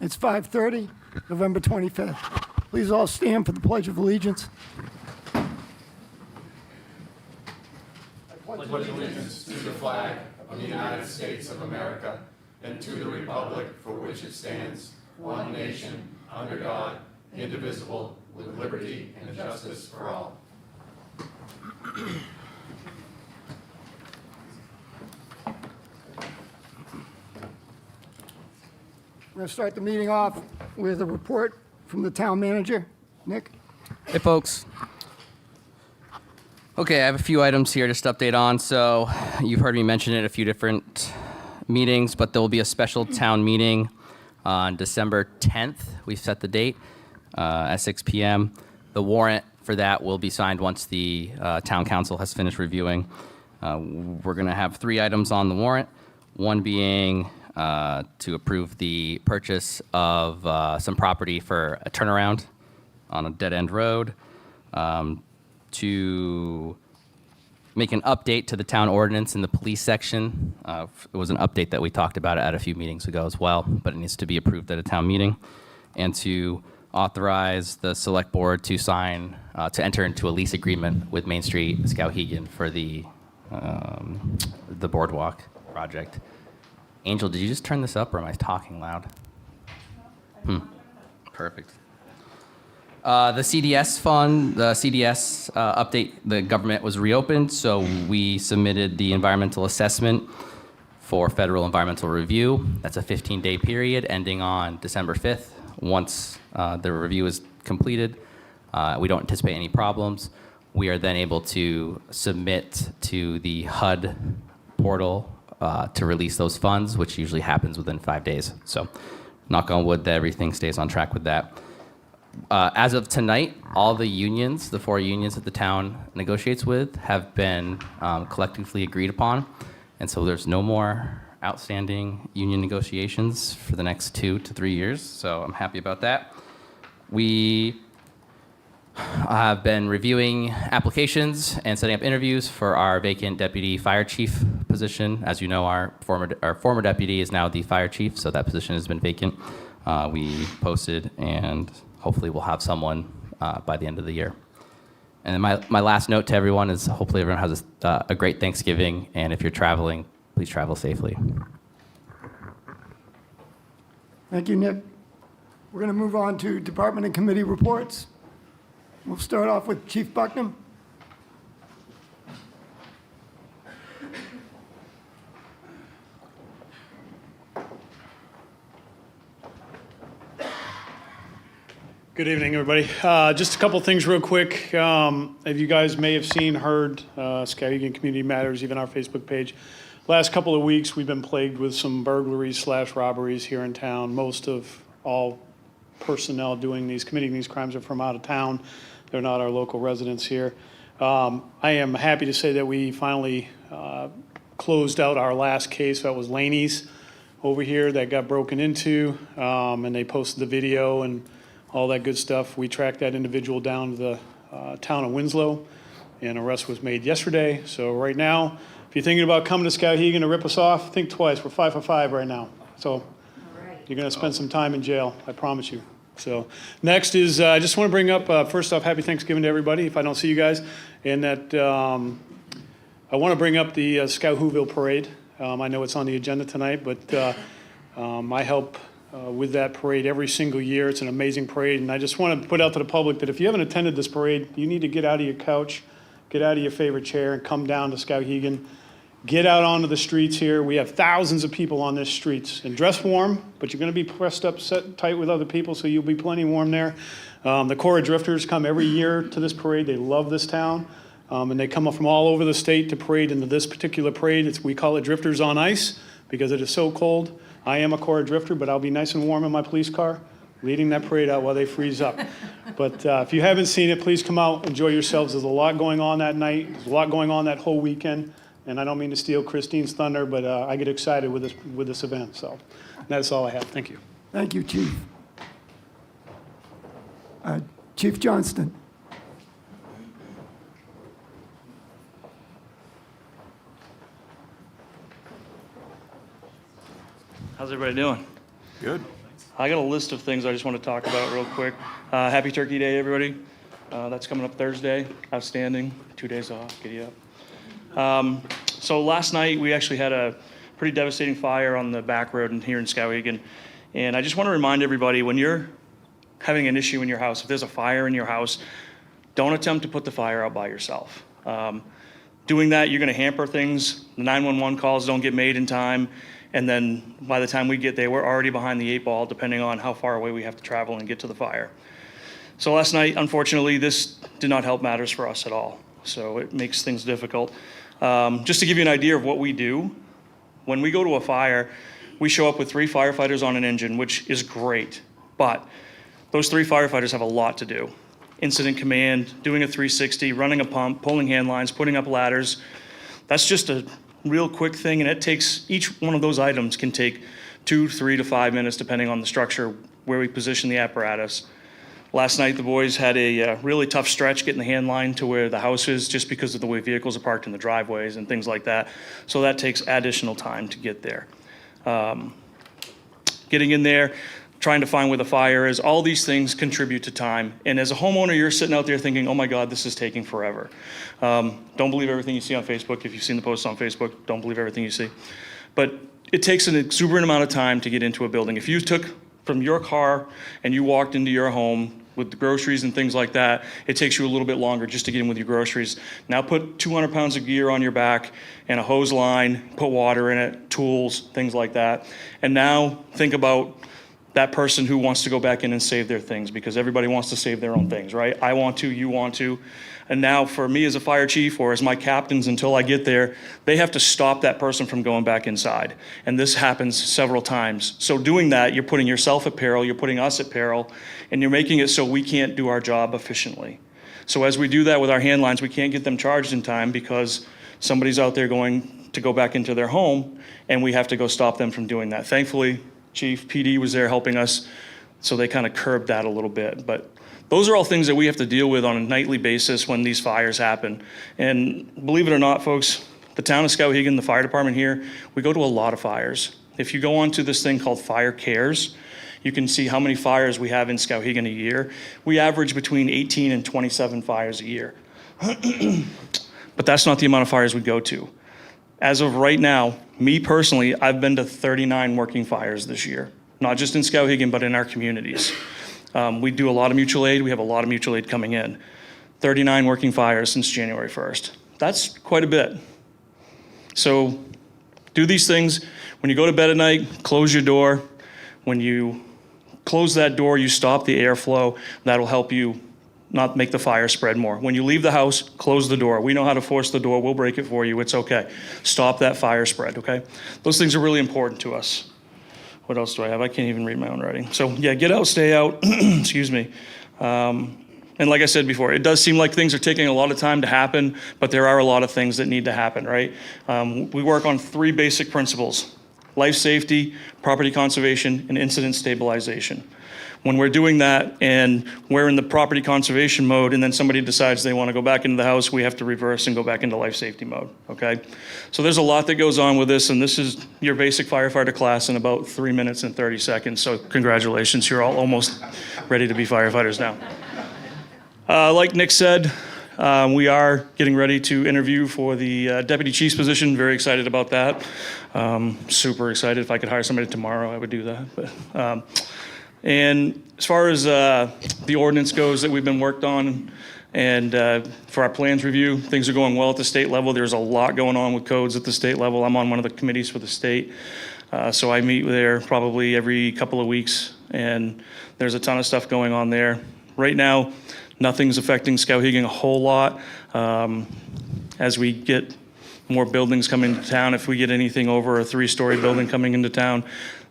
It's 5:30, November 25th. Please all stand for the Pledge of Allegiance. We're going to start the meeting off with a report from the town manager. Nick? Hey, folks. Okay, I have a few items here just to update on. So you've heard me mention it at a few different meetings, but there will be a special town meeting on December 10th. We've set the date at 6 p.m. The warrant for that will be signed once the town council has finished reviewing. We're going to have 3 items on the warrant, one being to approve the purchase of some property for a turnaround on a dead-end road, to make an update to the town ordinance in the police section. It was an update that we talked about at a few meetings ago as well, but it needs to be approved at a town meeting, and to authorize the select board to sign, to enter into a lease agreement with Main Street Skowhegan for the boardwalk project. Angel, did you just turn this up, or am I talking loud? Perfect. The CDS fund, the CDS update, the government was reopened, so we submitted the environmental assessment for federal environmental review. That's a 15-day period ending on December 5th. Once the review is completed, we don't anticipate any problems. We are then able to submit to the HUD portal to release those funds, which usually happens within 5 days. So knock on wood that everything stays on track with that. As of tonight, all the unions, the 4 unions that the town negotiates with, have been collectively agreed upon. And so there's no more outstanding union negotiations for the next 2 to 3 years. So I'm happy about that. We have been reviewing applications and setting up interviews for our vacant deputy fire chief position. As you know, our former deputy is now the fire chief, so that position has been vacant. We posted, and hopefully we'll have someone by the end of the year. And then my last note to everyone is hopefully everyone has a great Thanksgiving, and if you're traveling, please travel safely. Thank you, Nick. We're going to move on to department and committee reports. We'll start off with Chief Bucknam. Good evening, everybody. Just a couple things real quick. As you guys may have seen, heard, Skowhegan Community Matters, even our Facebook page. Last couple of weeks, we've been plagued with some burglaries / robberies here in town. Most of all personnel committing these crimes are from out of town. They're not our local residents here. I am happy to say that we finally closed out our last case. That was Laney's over here that got broken into, and they posted the video and all that good stuff. We tracked that individual down to the town of Winslow, and arrest was made yesterday. So right now, if you're thinking about coming to Skowhegan to rip us off, think twice. We're 5 for 5 right now. So you're going to spend some time in jail, I promise you. So next is, I just want to bring up, first off, happy Thanksgiving to everybody, if I don't see you guys. And that I want to bring up the Scout-Whoville Parade. I know it's on the agenda tonight, but I help with that parade every single year. It's an amazing parade, and I just want to put out to the public that if you haven't attended this parade, you need to get out of your couch, get out of your favorite chair, and come down to Skowhegan. Get out onto the streets here. We have thousands of people on these streets, and dress warm, but you're going to be pressed up, set tight with other people, so you'll be plenty warm there. The Corps of Drifters come every year to this parade. They love this town, and they come up from all over the state to parade into this particular parade. We call it Drifters on Ice because it is so cold. I am a Corps Drifter, but I'll be nice and warm in my police car, leading that parade out while they freeze up. But if you haven't seen it, please come out, enjoy yourselves. There's a lot going on that night. There's a lot going on that whole weekend. And I don't mean to steal Christine's thunder, but I get excited with this event. So that's all I have. Thank you. Thank you, Chief. Chief Johnston. How's everybody doing? Good. I got a list of things I just want to talk about real quick. Happy Turkey Day, everybody. That's coming up Thursday. Outstanding. 2 days off. Giddy up. So last night we actually had a pretty devastating fire on the back road here in Skowhegan. And I just want to remind everybody, when you're having an issue in your house, if there's a fire in your house, don't attempt to put the fire out by yourself. Doing that, you're going to hamper things. The 911 calls don't get made in time. And then by the time we get there, we're already behind the 8 ball, depending on how far away we have to travel and get to the fire. So last night, unfortunately, this did not help matters for us at all. So it makes things difficult. Just to give you an idea of what we do, when we go to a fire, we show up with 3 firefighters on an engine, which is great. But those 3 firefighters have a lot to do. Incident command, doing a 360, running a pump, pulling hand lines, putting up ladders. That's just a real quick thing, and it takes, each one of those items can take 2, 3 to 5 minutes, depending on the structure, where we position the apparatus. Last night, the boys had a really tough stretch getting the hand line to where the house is, just because of the way vehicles are parked in the driveways and things like that. So that takes additional time to get there. Getting in there, trying to find where the fire is, all these things contribute to time. And as a homeowner, you're sitting out there thinking, oh my God, this is taking forever. Don't believe everything you see on Facebook. If you've seen the posts on Facebook, don't believe everything you see. But it takes an exuberant amount of time to get into a building. If you took from your car and you walked into your home with the groceries and things like that, it takes you a little bit longer just to get in with your groceries. Now put 200 pounds of gear on your back and a hose line, put water in it, tools, things like that. And now think about that person who wants to go back in and save their things, because everybody wants to save their own things, right? I want to, you want to. And now for me as a fire chief or as my captains, until I get there, they have to stop that person from going back inside. And this happens several times. So doing that, you're putting yourself at peril, you're putting us at peril, and you're making it so we can't do our job efficiently. So as we do that with our hand lines, we can't get them charged in time because somebody's out there going to go back into their home, and we have to go stop them from doing that. Thankfully, Chief PD was there helping us, so they kind of curbed that a little bit. But those are all things that we have to deal with on a nightly basis when these fires happen. And believe it or not, folks, the town of Skowhegan, the fire department here, we go to a lot of fires. If you go onto this thing called Fire Cares, you can see how many fires we have in Skowhegan a year. We average between 18 and 27 fires a year. But that's not the amount of fires we go to. As of right now, me personally, I've been to 39 working fires this year, not just in Skowhegan, but in our communities. We do a lot of mutual aid. We have a lot of mutual aid coming in. 39 working fires since January 1st. That's quite a bit. So do these things. When you go to bed at night, close your door. When you close that door, you stop the airflow. That'll help you not make the fire spread more. When you leave the house, close the door. We know how to force the door. We'll break it for you. It's okay. Stop that fire spread, okay? Those things are really important to us. What else do I have? I can't even read my own writing. So yeah, get out, stay out, excuse me. And like I said before, it does seem like things are taking a lot of time to happen, but there are a lot of things that need to happen, right? We work on 3 basic principles: life safety, property conservation, and incident stabilization. When we're doing that and we're in the property conservation mode and then somebody decides they want to go back into the house, we have to reverse and go back into life safety mode, okay? So there's a lot that goes on with this, and this is your basic firefighter class in about 3 minutes and 30 seconds. So congratulations, you're all almost ready to be firefighters now. Like Nick said, we are getting ready to interview for the deputy chief's position. Very excited about that. Super excited. If I could hire somebody tomorrow, I would do that. But, and as far as the ordinance goes that we've been worked on, and for our plans review, things are going well at the state level. There's a lot going on with codes at the state level. I'm on one of the committees for the state. So I meet there probably every couple of weeks, and there's a ton of stuff going on there. Right now, nothing's affecting Skowhegan a whole lot. As we get more buildings coming into town, if we get anything over a 3-story building coming into town,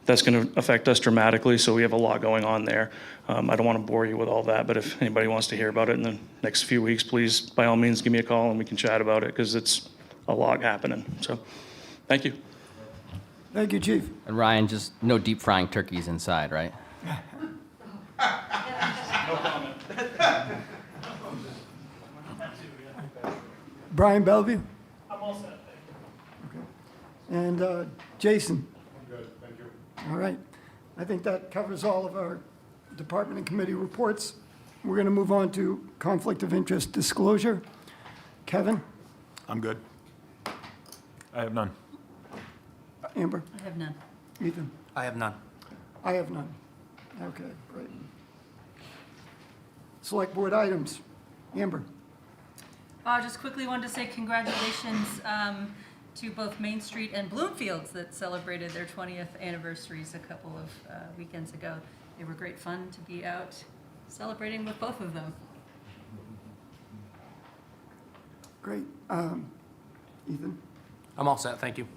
that's going to affect us dramatically, so we have a lot going on there. I don't want to bore you with all that, but if anybody wants to hear about it in the next few weeks, please, by all means, give me a call and we can chat about it, because it's a lot happening. So, thank you. Thank you, Chief. And Ryan, just no deep frying turkeys inside, right? Brian Bellevue? I'm all set, thank you. And Jason? Good, thank you. All right. I think that covers all of our department and committee reports. We're going to move on to conflict of interest disclosure. Kevin? I'm good. I have none. Amber? I have none. Ethan? I have none. I have none. Okay, great. Select board items. Amber? Just quickly wanted to say congratulations to both Main Street and Bloomfields that celebrated their 20th anniversaries a couple of weekends ago. They were great fun to be out celebrating with both of them. Great. Ethan? I'm all set, thank you.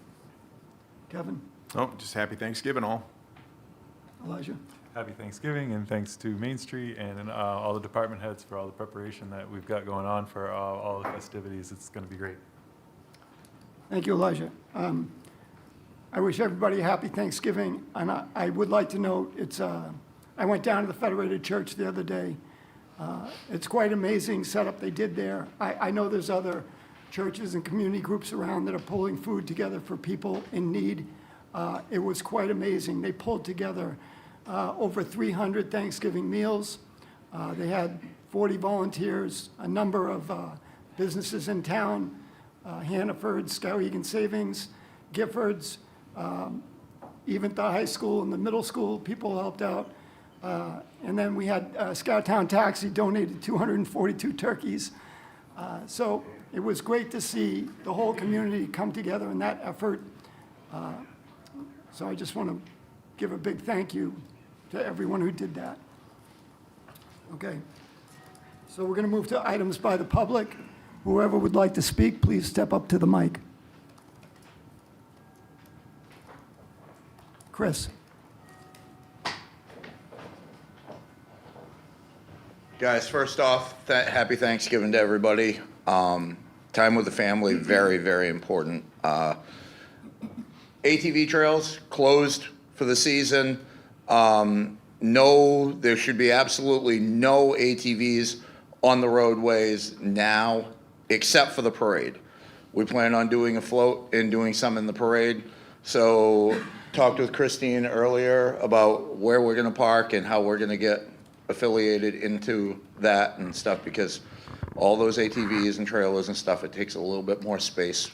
Kevin? Oh, just happy Thanksgiving all. Elijah? Happy Thanksgiving, and thanks to Main Street and all the department heads for all the preparation that we've got going on for all the festivities. It's going to be great. Thank you, Elijah. I wish everybody a happy Thanksgiving, and I would like to note, I went down to the Federated Church the other day. It's quite amazing setup they did there. I know there's other churches and community groups around that are pulling food together for people in need. It was quite amazing. They pulled together over 300 Thanksgiving meals. They had 40 volunteers, a number of businesses in town, Hannaford, Skowhegan Savings, Giffords, even the high school and the middle school, people helped out. And then we had Scowtown Taxi donated 242 turkeys. So it was great to see the whole community come together in that effort. So I just want to give a big thank you to everyone who did that. Okay. So we're going to move to items by the public. Whoever would like to speak, please step up to the mic. Chris? Guys, first off, happy Thanksgiving to everybody. Time with the family, very, very important. ATV trails closed for the season. No, there should be absolutely no ATVs on the roadways now, except for the parade. We plan on doing a float and doing some in the parade. So talked with Christine earlier about where we're gonna park and how we're gonna get affiliated into that and stuff, because all those ATVs and trailers and stuff, it takes a little bit more space.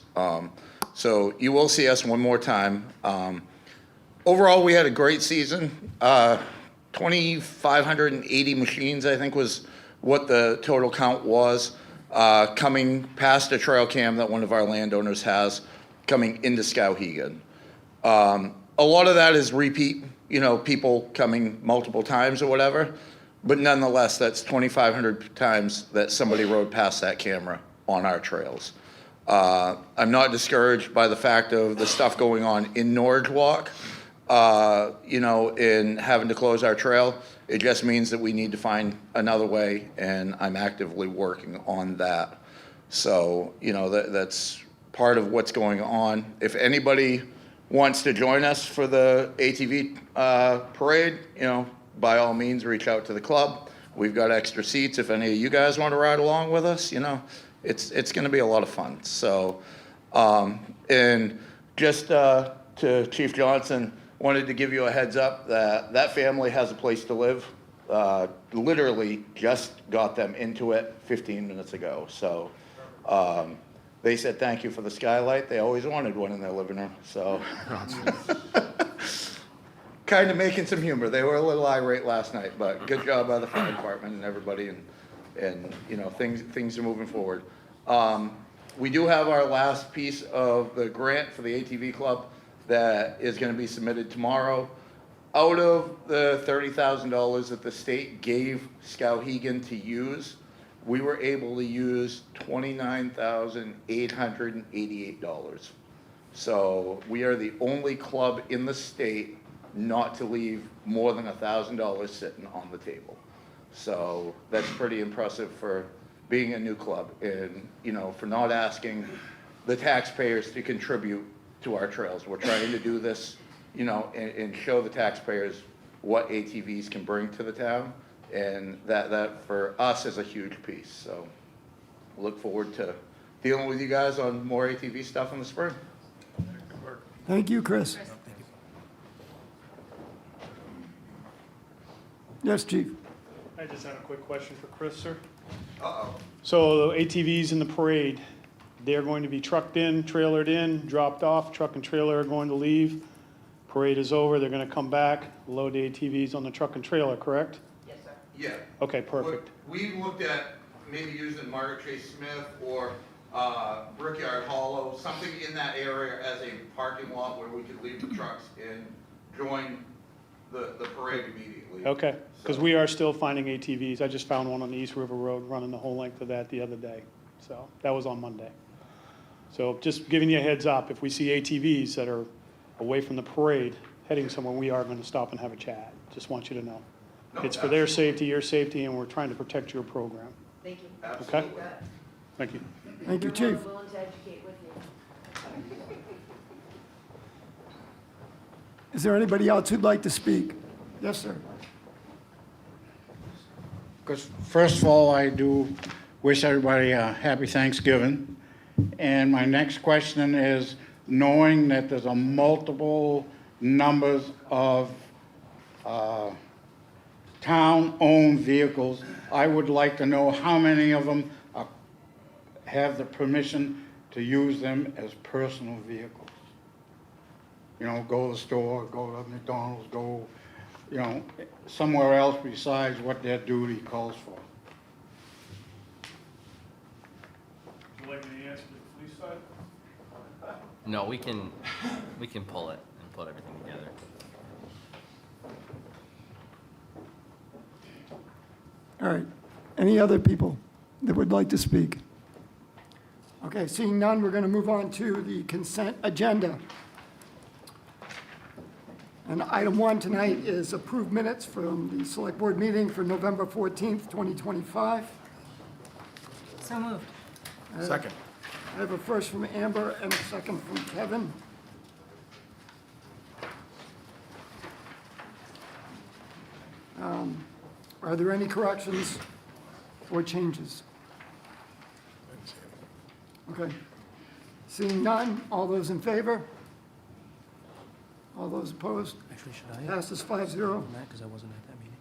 So you will see us one more time. Overall, we had a great season. 2,580 machines, I think, was what the total count was, coming past a trail cam that one of our landowners has, coming into Skowhegan. A lot of that is repeat, people coming multiple times or whatever, but nonetheless, that's 2,500 times that somebody rode past that camera on our trails. I'm not discouraged by the fact of the stuff going on in Norwich Walk, in having to close our trail. It just means that we need to find another way, and I'm actively working on that. So, that's part of what's going on. If anybody wants to join us for the ATV parade, by all means, reach out to the club. We've got extra seats. If any of you guys want to ride along with us, it's going to be a lot of fun. So, and just to Chief Johnson, wanted to give you a heads up that that family has a place to live. Literally just got them into it 15 minutes ago. So they said thank you for the skylight. They always wanted one in their living room. So kind of making some humor. They were a little irate last night, but good job by the fire department and everybody, and things are moving forward. We do have our last piece of the grant for the ATV club that is going to be submitted tomorrow. Out of the $30,000 that the state gave Skowhegan to use, we were able to use $29,888. So we are the only club in the state not to leave more than $1,000 sitting on the table. So that's pretty impressive for being a new club, and for not asking the taxpayers to contribute to our trails. We're trying to do this, and show the taxpayers what ATVs can bring to the town, and that for us is a huge piece. So look forward to dealing with you guys on more ATV stuff in the spring. Yes, Chief. I just had a quick question for Chris, sir. So the ATVs in the parade, they're going to be trucked in, trailered in, dropped off, truck and trailer are going to leave. Parade is over, they're gonna come back, load the ATVs on the truck and trailer, correct? Yeah. Okay, perfect. We looked at maybe using Margaret Chase Smith or Brickyard Hollow, something in that area as a parking lot where we could leave the trucks and join the parade immediately. Okay, because So- we are still finding ATVs. I just found one on the East River Road running the whole length of that the other day. So that was on Monday. So just giving you a heads up, if we see ATVs that are away from the parade heading somewhere, we are going to stop and have a chat. Just want you to know. No, It's for their safety, your safety, and we're trying to protect your program. Thank you. Absolutely. Thank you. Thank you, We're Chief. willing to educate with you. Is there anybody else who'd like to speak? Yes, sir. Because first of all, I do wish everybody a happy Thanksgiving. And my next question is, knowing that there's a multiple numbers of town-owned vehicles, I would like to know how many of them have the permission to use them as personal vehicles. You know, go to the store, go to McDonald's, go, you know, somewhere else besides what their duty calls for. Would you like me to answer the police side? No, we can pull it and put everything together. All right. Any other people that would like to speak? Okay, seeing none, we're going to move on to the consent agenda. And item 1 tonight is approved minutes from the Select Board meeting for November 14th, 2025. So moved. Second. I have a first from Amber and a second from Kevin. Are there any corrections or changes? Okay. Seeing none, all those in favor? All those opposed? Actually, should I Passes 5-0. on that, because I wasn't at that meeting?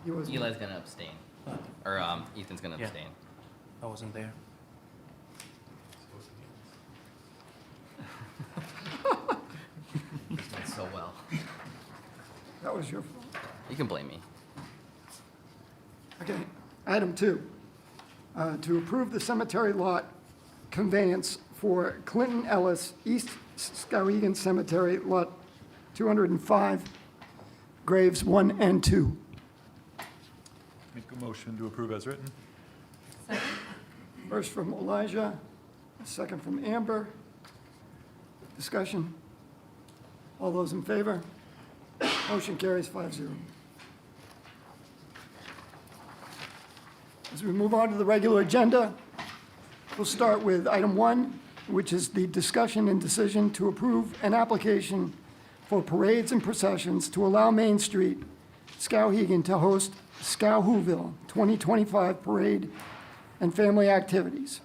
He wasn't. Eli's gonna abstain, or Ethan's gonna Yeah. abstain. I wasn't there. He's doing so well. That was your fault. You can blame me. Okay. Item 2, to approve the cemetery lot conveyance for Clinton Ellis, East Skowhegan Cemetery, Lot 205, graves 1 and 2. Make a motion to approve as written. First from Elijah, second from Amber. Discussion? All those in favor? Motion carries 5-0. As we move on to the regular agenda, we'll start with item 1, which is the discussion and decision to approve an application for parades and processions to allow Main Street, Skowhegan, to host Skowhooville 2025 parade and family activities.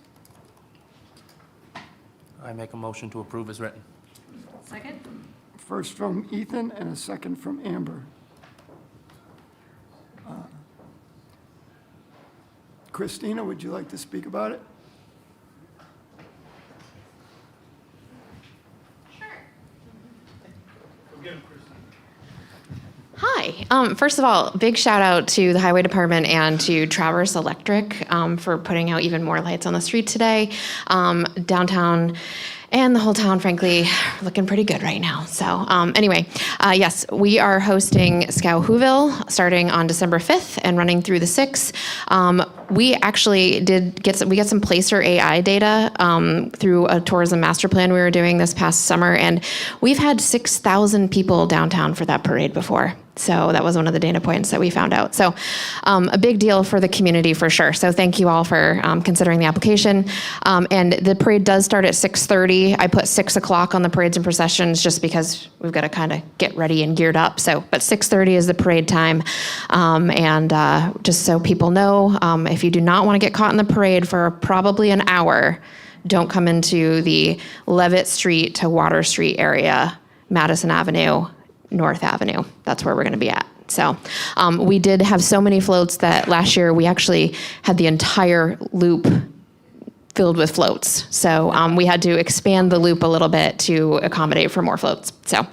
I make a motion to approve as written. Second? First from Ethan and a second from Amber. Christina, would you like to speak about it? Go get him, Kristen. Hi. First of all, big shout out to the Highway Department and to Traverse Electric for putting out even more lights on the street today. Downtown and the whole town, frankly, looking pretty good right now. So anyway, yes, we are hosting Skowhooville starting on December 5th and running through the 6th. We actually got some Placer AI data through a tourism master plan we were doing this past summer, and we've had 6,000 people downtown for that parade before. So that was one of the data points that we found out. So a big deal for the community for sure. So thank you all for considering the application. And the parade does start at 6:30. I put 6 o'clock on the parades and processions just because we've got to kind of get ready and geared up. So, but 6:30 is the parade time. And just so people know, if you do not want to get caught in the parade for probably an hour, don't come into the Levitt Street to Water Street area, Madison Avenue. North Avenue. That's where we're going to be at. So we did have so many floats that last year we actually had the entire loop filled with floats. So we had to expand the loop a little bit to accommodate for more floats. So,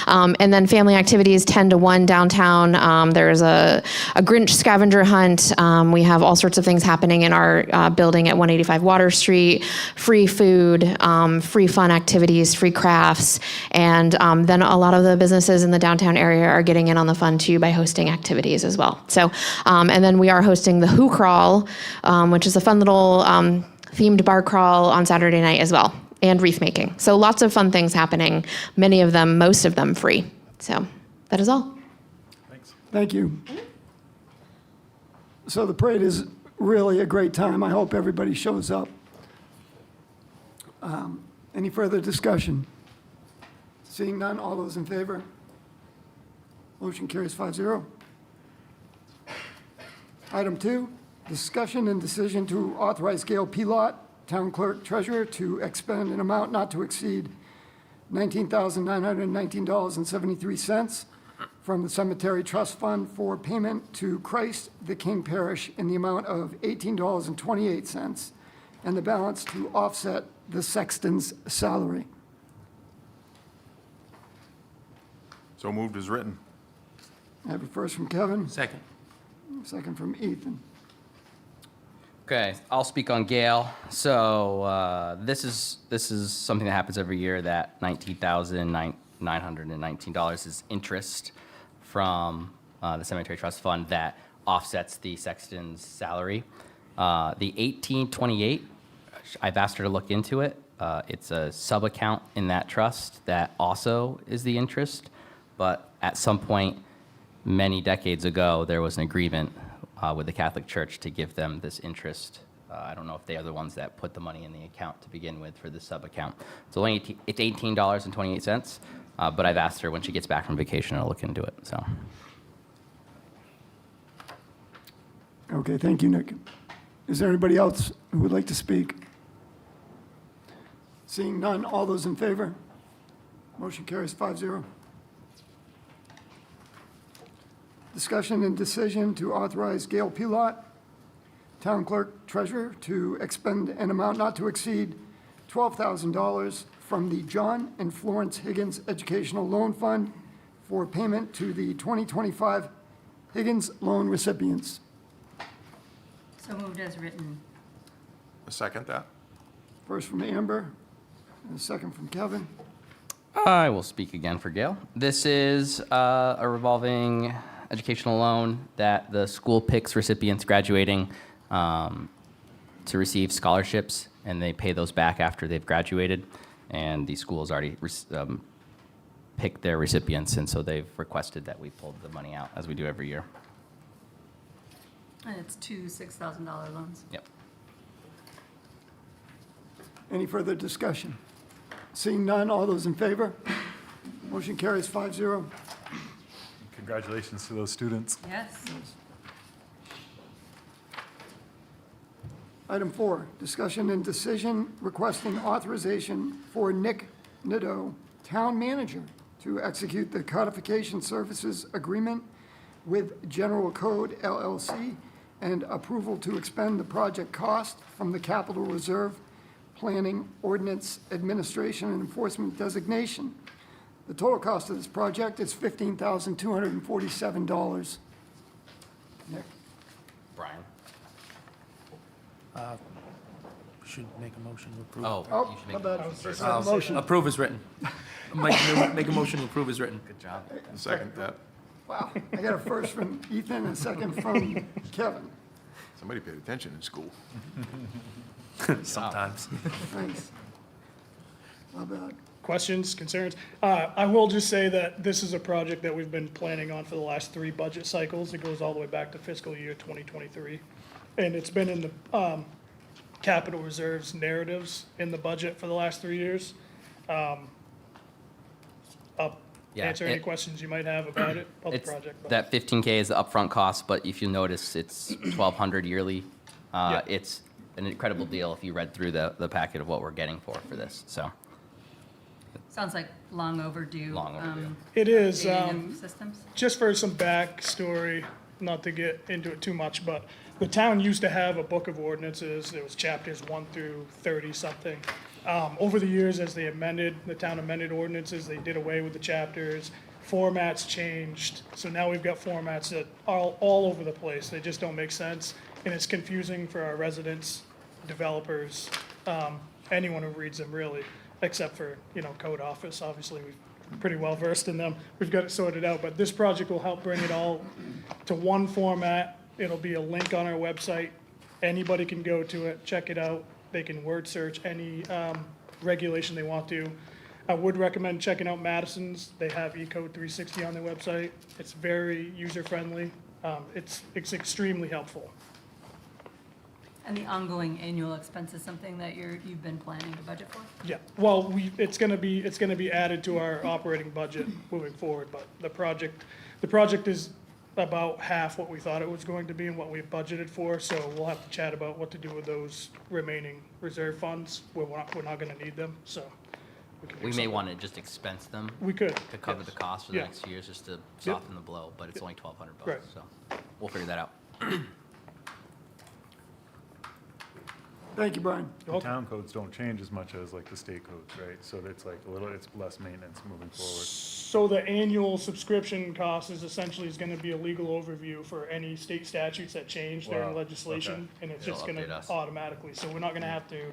and then family activities, 10 to 1 downtown. There's a Grinch scavenger hunt. We have all sorts of things happening in our building at 185 Water Street, free food, free fun activities, free crafts. And then a lot of the businesses in the downtown area are getting in on the fun too by hosting activities as well. So, and then we are hosting the Who Crawl, which is a fun little themed bar crawl on Saturday night as well, and wreath making. So lots of fun things happening, many of them, most of them free. So that is all. Thanks. Thank you. So the parade is really a great time. I hope everybody shows up. Any further discussion? Seeing none, all those in favor? Motion carries 5-0. Item 2, discussion and decision to authorize Gail Pilot, Town Clerk Treasurer, to expend an amount not to exceed $19,919.73 from the Cemetery Trust Fund for payment to Christ the King Parish in the amount of $18.28, and the balance to offset the sexton's salary. So moved as written. I have a first from Kevin, Second. second from Ethan. Okay, I'll speak on Gale. So this is something that happens every year. That $19,919 is interest from the Cemetery Trust Fund that offsets the sexton's salary. The 1828, I've asked her to look into it. It's a sub-account in that trust that also is the interest, but at some point many decades ago, there was an agreement with the Catholic Church to give them this interest. I don't know if they are the ones that put the money in the account to begin with for the sub-account. It's $18.28, but I've asked her when she gets back from vacation to look into it, so. Okay, thank you, Nick. Is there anybody else who would like to speak? Seeing none, all those in favor? Motion carries 5-0. Discussion and decision to authorize Gail Pilot, Town Clerk Treasurer, to expend an amount not to exceed $12,000 from the John and Florence Higgins Educational Loan Fund for payment to the 2025 Higgins loan recipients. So moved as written. A second that. First from Amber, and a second from Kevin. I will speak again for Gail. This is a revolving educational loan that the school picks recipients graduating to receive scholarships, and they pay those back after they've graduated. And the school's already picked their recipients, and so they've requested that we pull the money out, as we do every year. And it's two $6,000 loans. Yep. Any further discussion? Seeing none, all those in favor? Motion carries 5-0. Congratulations to those students. Yes. Item 4, discussion and decision requesting authorization for Nick Nadeau, Town Manager, to execute the codification services agreement with General Code LLC and approval to expend the project cost from the Capital Reserve Planning, Ordinance, Administration, and Enforcement designation. The total cost of this project is $15,247. Nick? Brian? Should make a motion to approve. Oh, Oh, you should my make bad. first. Motion. Approve is written. Make a motion to approve is written. Good job. Second that. Wow, I got a first from Ethan and a second from Kevin. Somebody paid attention in school. Sometimes. Thanks. My bad. Questions, concerns? I will just say that this is a project that we've been planning on for the last 3 budget cycles. It goes all the way back to fiscal year 2023. And it's been in the capital reserves narratives in the budget for the last 3 years. I'll Yeah, answer any it- questions you might have about it, about the It's, project. but- that 15K is the upfront cost, but if you notice, it's 1,200 yearly. Yeah. It's an incredible deal if you read through the packet of what we're getting for this, so. Sounds like long overdue. Long overdue. It is. Updating of systems. Just for some backstory, not to get into it too much, but the town used to have a book of ordinances. There was chapters 1 through 30 something. Over the years, as the town amended ordinances, they did away with the chapters. Formats changed, so now we've got formats that are all over the place. They just don't make sense, and it's confusing for our residents, developers, anyone who reads them really, except for, code office. Obviously, we're pretty well versed in them. We've got it sorted out, but this project will help bring it all to one format. It'll be a link on our website. Anybody can go to it, check it out. They can word search any regulation they want to. I would recommend checking out Madison's. They have Ecode 360 on their website. It's very user-friendly. It's extremely helpful. And the ongoing annual expense is something that you've been planning to budget for? Yeah, well, it's gonna be added to our operating budget moving forward, but the project is about half what we thought it was going to be and what we budgeted for, so we'll have to chat about what to do with those remaining reserve funds. We're not gonna need them, so. can do We may something. want to just expense them We could. to cover yes. the cost for the Yeah. next 2 years, just to soften the blow, but it's only $1,200, Right. so we'll figure that out. Thank you, Brian. You're The welcome. town codes don't change as much as like the state codes, right? So it's like it's less maintenance moving forward. So the annual subscription cost is essentially gonna be a legal overview for any state statutes that change during Wow, legislation, and it's It'll just gonna update us. automatically, so we're not gonna have to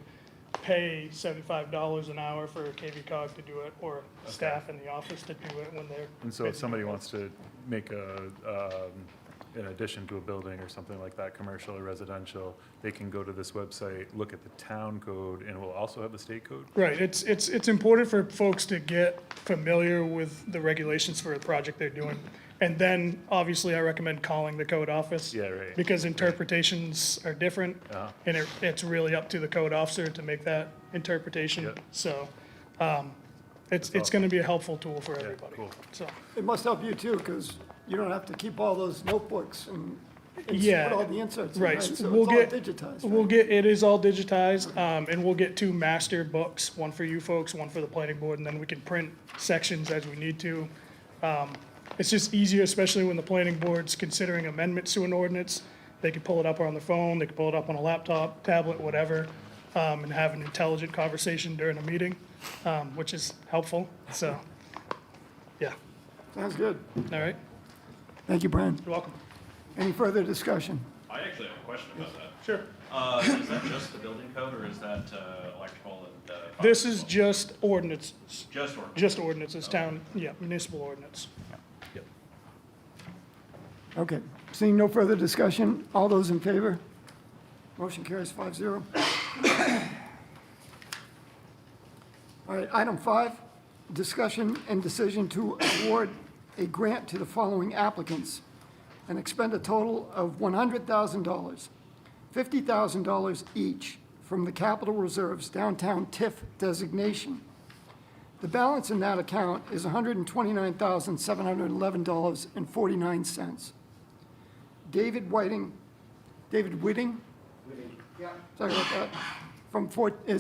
pay $75 an hour for KV Cog to do it, or staff in the office to do it when they're. And so if busy. somebody wants to make an addition to a building or something like that, commercial or residential, they can go to this website, look at the town code, and we'll also have the state code? Right, it's important for folks to get familiar with the regulations for the project they're doing. And then, obviously, I recommend calling the code office. Yeah, right. Because interpretations are different. Uh-huh. And it's really up to the code officer to make that interpretation. Yep. So, it's awesome. gonna be a helpful tool for Yeah, everybody. cool. So, It must help you too, because you don't have to keep all those notebooks and Yeah, put all the inserts in, right. right? So So we'll it's all get- digitized, We'll right? get, it is all digitized, and we'll get 2 master books, one for you folks, one for the planning board, and then we can print sections as we need to. It's just easier, especially when the planning board's considering amendments to an ordinance. They can pull it up on their phone, they can pull it up on a laptop, tablet, whatever, and have an intelligent conversation during a meeting, which is helpful, so, yeah, Sounds good. all right, Thank you, Brian. you're welcome. Any further discussion? I actually have a question about that. Sure. Is that just the building code, or is that electrical and? fire This is as well? just ordinances, Just ordinance? just ordinances, town, yeah, municipal ordinance. Okay. Seeing no further discussion, all those in favor? Motion carries 5-0. All right, item 5, discussion and decision to award a grant to the following applicants and expend a total of $100,000, $50,000 each from the capital reserves downtown TIF designation. The balance in that account is $129,711.49. David Whiting, sorry about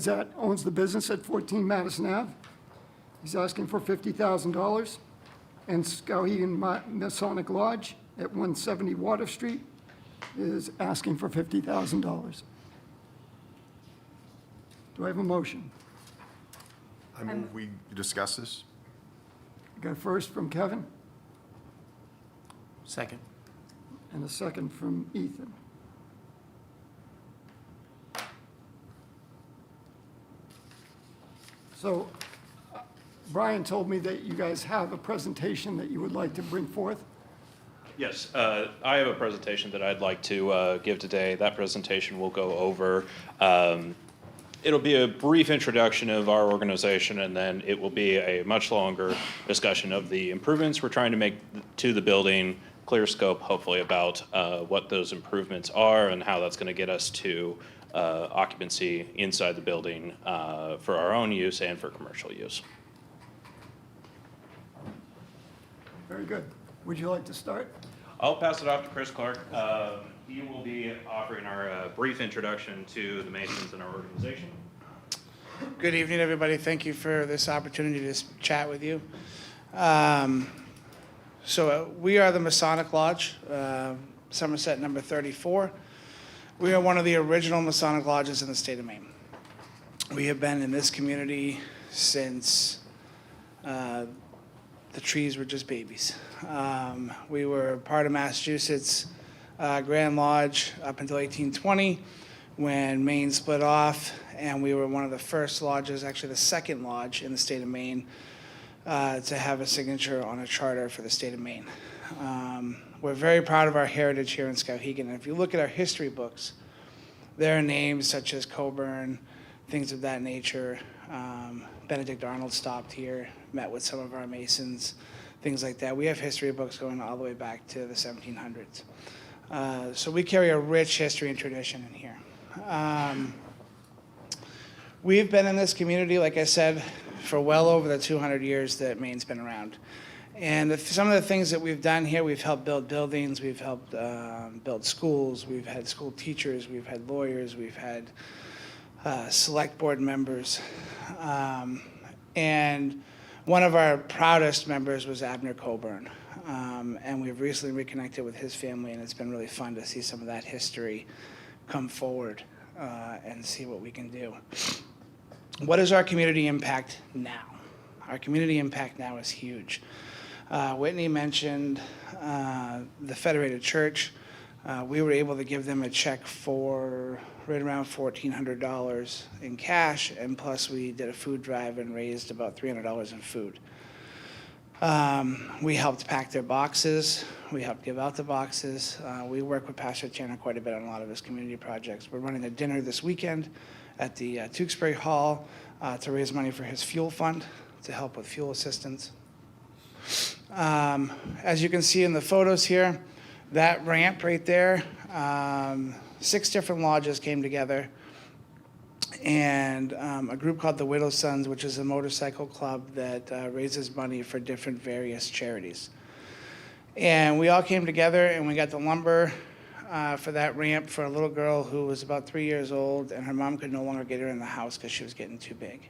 that, owns the business at 14 Madison Ave. He's asking for $50,000. And Skowhegan Masonic Lodge at 170 Water Street is asking for $50,000. Do I have a motion? I move we discuss this. I got a first from Kevin Second. and a second from Ethan. So Brian told me that you guys have a presentation that you would like to bring forth. Yes, I have a presentation that I'd like to give today. That presentation will go over, it'll be a brief introduction of our organization, and then it will be a much longer discussion of the improvements we're trying to make to the building, clear scope, hopefully, about what those improvements are and how that's going to get us to occupancy inside the building for our own use and for commercial use. Very good. Would you like to start? I'll pass it off to Chris Clark. He will be offering our brief introduction to the Masons and our organization. Good evening, everybody. Thank you for this opportunity to chat with you. We are the Masonic Lodge, Somerset number 34. We are one of the original Masonic lodges in the state of Maine. We have been in this community since the trees were just babies. We were part of Massachusetts Grand Lodge up until 1820 when Maine split off, and we were one of the first lodges, actually the second lodge in the state of Maine, to have a signature on a charter for the state of Maine. We're very proud of our heritage here in Skowhegan, and if you look at our history books, there are names such as Coburn, things of that nature. Benedict Arnold stopped here, met with some of our Masons, things like that. We have history books going all the way back to the 1700s. So we carry a rich history and tradition in here. We've been in this community, like I said, for well over the 200 years that Maine's been around. And some of the things that we've done here, we've helped build buildings, we've helped build schools, we've had school teachers, we've had lawyers, we've had select board members. And one of our proudest members was Abner Coburn. And we've recently reconnected with his family, and it's been really fun to see some of that history come forward and see what we can do. What is our community impact now? Our community impact now is huge. Whitney mentioned the Federated Church. We were able to give them a check for right around $1,400 in cash, and plus we did a food drive and raised about $300 in food. We helped pack their boxes. We helped give out the boxes. We work with Pastor Tanner quite a bit on a lot of his community projects. We're running a dinner this weekend at the Tewksbury Hall to raise money for his fuel fund to help with fuel assistance. As you can see in the photos here, that ramp right there, 6 different lodges came together, and a group called the Widow's Sons, which is a motorcycle club that raises money for different various charities. And we all came together and we got the lumber for that ramp for a little girl who was about 3 years old, and her mom could no longer get her in the house because she was getting too big.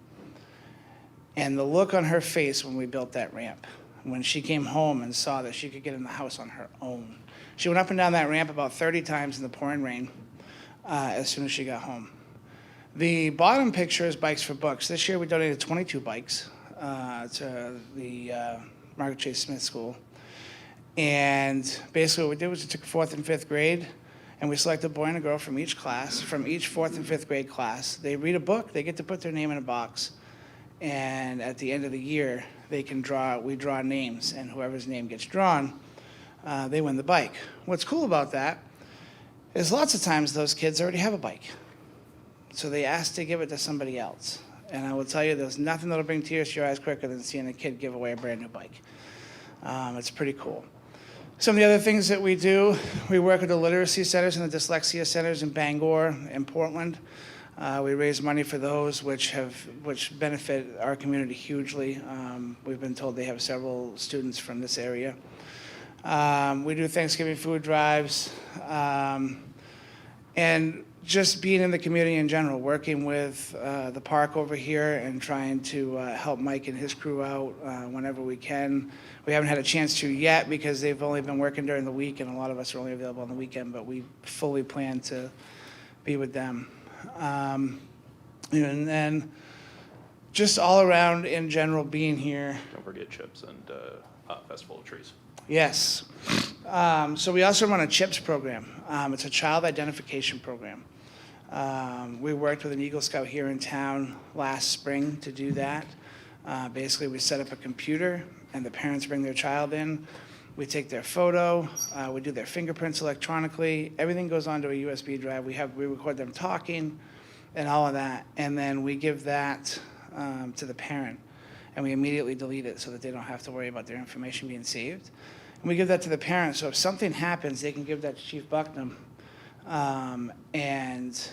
And the look on her face when we built that ramp, when she came home and saw that she could get in the house on her own. She went up and down that ramp about 30 times in the pouring rain as soon as she got home. The bottom picture is Bikes for Books. This year we donated 22 bikes to the Margaret Chase Smith School. And basically what we did was we took 4th and 5th grade, and we selected a boy and a girl from each class, from each 4th and 5th grade class. They read a book, they get to put their name in a box, and at the end of the year, we draw names, and whoever's name gets drawn, they win the bike. What's cool about that is lots of times those kids already have a bike. So they ask to give it to somebody else. And I will tell you, there's nothing that'll bring tears to your eyes quicker than seeing a kid give away a brand new bike. It's pretty cool. Some of the other things that we do, we work with the literacy centers and the dyslexia centers in Bangor and Portland. We raise money for those which benefit our community hugely. We've been told they have several students from this area. We do Thanksgiving food drives, and just being in the community in general, working with the park over here and trying to help Mike and his crew out whenever we can. We haven't had a chance to yet because they've only been working during the week, and a lot of us are only available on the weekend, but we fully plan to be with them. And then just all around in general being here. Don't forget chips and Festival of Trees. Yes. So we also run a CHIPS program. It's a child identification program. We worked with an Eagle Scout here in town last spring to do that. Basically, we set up a computer, and the parents bring their child in. We take their photo, we do their fingerprints electronically. Everything goes onto a USB drive. We record them talking and all of that, and then we give that to the parent, and we immediately delete it so that they don't have to worry about their information being saved. And we give that to the parent, so if something happens, they can give that to Chief Bucknam, and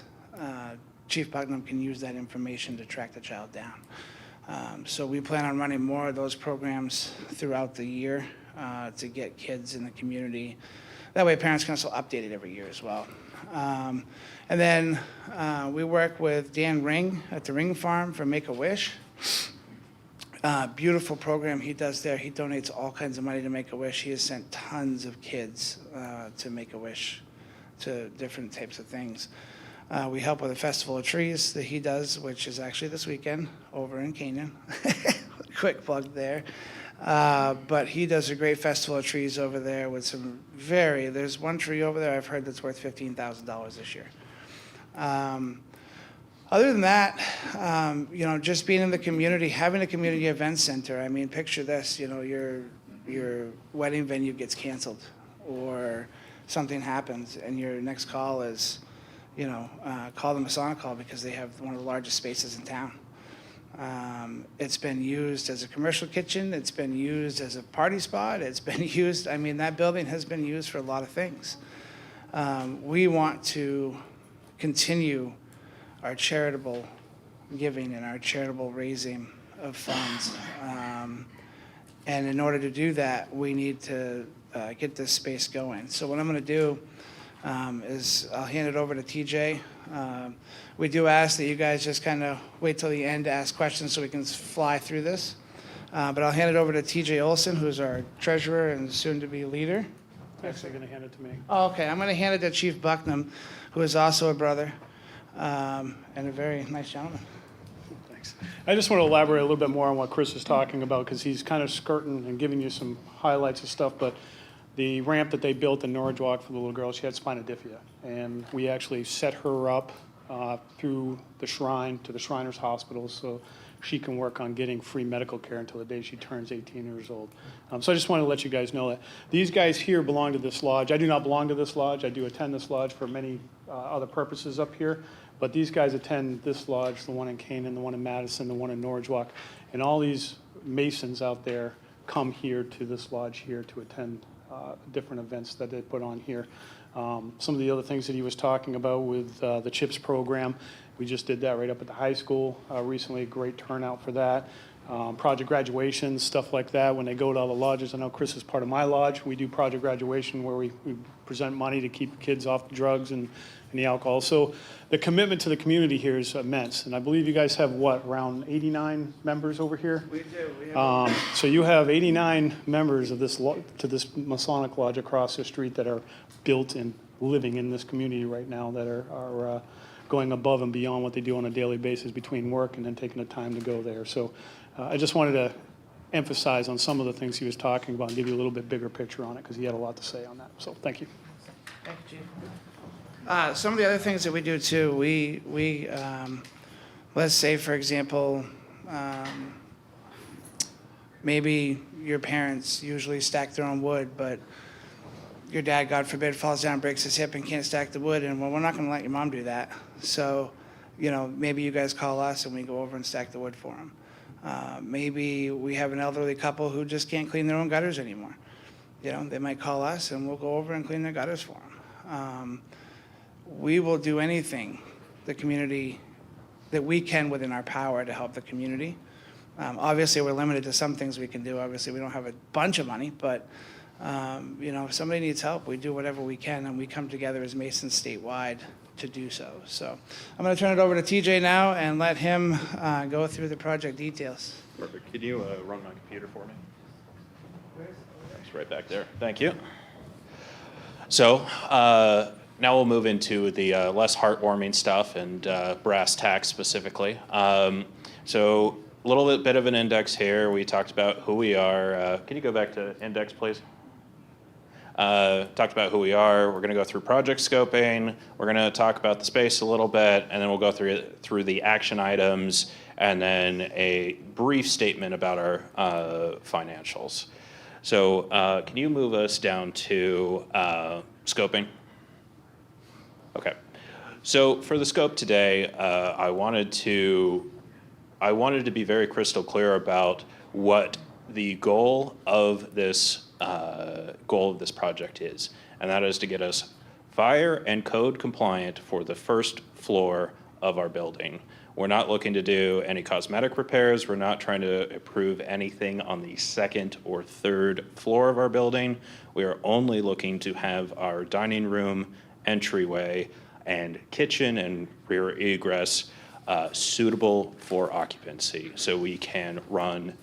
Chief Bucknam can use that information to track the child down. So we plan on running more of those programs throughout the year to get kids in the community. That way parents can also update it every year as well. And then we work with Dan Ring at the Ring Farm for Make-A-Wish. Beautiful program he does there. He donates all kinds of money to Make-A-Wish. He has sent tons of kids to Make-A-Wish, to different types of things. We help with a Festival of Trees that he does, which is actually this weekend over in Canaan. Quick plug there. But he does a great Festival of Trees over there with some there's one tree over there I've heard that's worth $15,000 this year. Other than that, just being in the community, having a community event center. I mean, picture this, your wedding venue gets canceled or something happens and your next call is, call the Masonic Hall because they have one of the largest spaces in town. It's been used as a commercial kitchen. It's been used as a party spot. It's been used, that building has been used for a lot of things. We want to continue our charitable giving and our charitable raising of funds. And in order to do that, we need to get this space going. So what I'm going to do is I'll hand it over to TJ. We do ask that you guys just kind of wait till the end to ask questions so we can fly through this. But I'll hand it over to TJ Olson, who's our treasurer and soon-to-be leader. Actually going to hand it to me. Oh, okay. I'm going to hand it to Chief Bucknam, who is also a brother and a very nice gentleman. Thanks. I just want to elaborate a little bit more on what Chris is talking about because he's kind of skirting and giving you some highlights of stuff. But the ramp that they built in Norwich Walk for the little girl, she had spina bifida. And we actually set her up through the shrine to the Shriners Hospital so she can work on getting free medical care until the day she turns 18 years old. So I just want to let you guys know that. These guys here belong to this lodge. I do not belong to this lodge. I do attend this lodge for many other purposes up here. But these guys attend this lodge, the one in Canaan, the one in Madison, the one in Norwich Walk. And all these Masons out there come here to this lodge here to attend different events that they put on here. Some of the other things that he was talking about with the CHIPS program, we just did that right up at the high school recently. Great turnout for that. Project graduations, stuff like that. When they go to all the lodges, I know Chris is part of my lodge. We do project graduation where we present money to keep kids off the drugs and the alcohol. So the commitment to the community here is immense. And I believe you guys have around 89 members over here? We do. We have So you have 89 members of this this Masonic Lodge across the street that are built and living in this community right now that are going above and beyond what they do on a daily basis between work and then taking the time to go there. So I just wanted to emphasize on some of the things he was talking about and give you a little bit bigger picture on it because he had a lot to say on that. So thank you. Thank you, Chief. Some of the other things that we do too, we let's say, for example, maybe your parents usually stack their own wood, but your dad, God forbid, falls down, breaks his hip, and can't stack the wood, and well, we're not going to let your mom do that. So, maybe you guys call us and we go over and stack the wood for them. Maybe we have an elderly couple who just can't clean their own gutters anymore. They might call us and we'll go over and clean their gutters for them. We will do anything the community that we can within our power to help the community. Obviously, we're limited to some things we can do. Obviously, we don't have a bunch of money, but if somebody needs help, we do whatever we can, and we come together as Masons statewide to do so. So I'm going to turn it over to TJ now and let him go through the project details. Perfect. Can you run my computer for me? It's right back there. Thank you. So now we'll move into the less heartwarming stuff and brass tacks specifically. So a little bit of an index here. We talked about who we are. Can you go back to index, please? Talked about who we are. We're going to go through project scoping. We're going to talk about the space a little bit, and then we'll go through the action items, and then a brief statement about our financials. So can you move us down to scoping? Okay. So for the scope today, I wanted to be very crystal clear about what the goal of this project is, and that is to get us fire and code compliant for the first floor of our building. We're not looking to do any cosmetic repairs. We're not trying to improve anything on the second or third floor of our building. We are only looking to have our dining room entryway and kitchen and rear egress suitable for occupancy, so we can run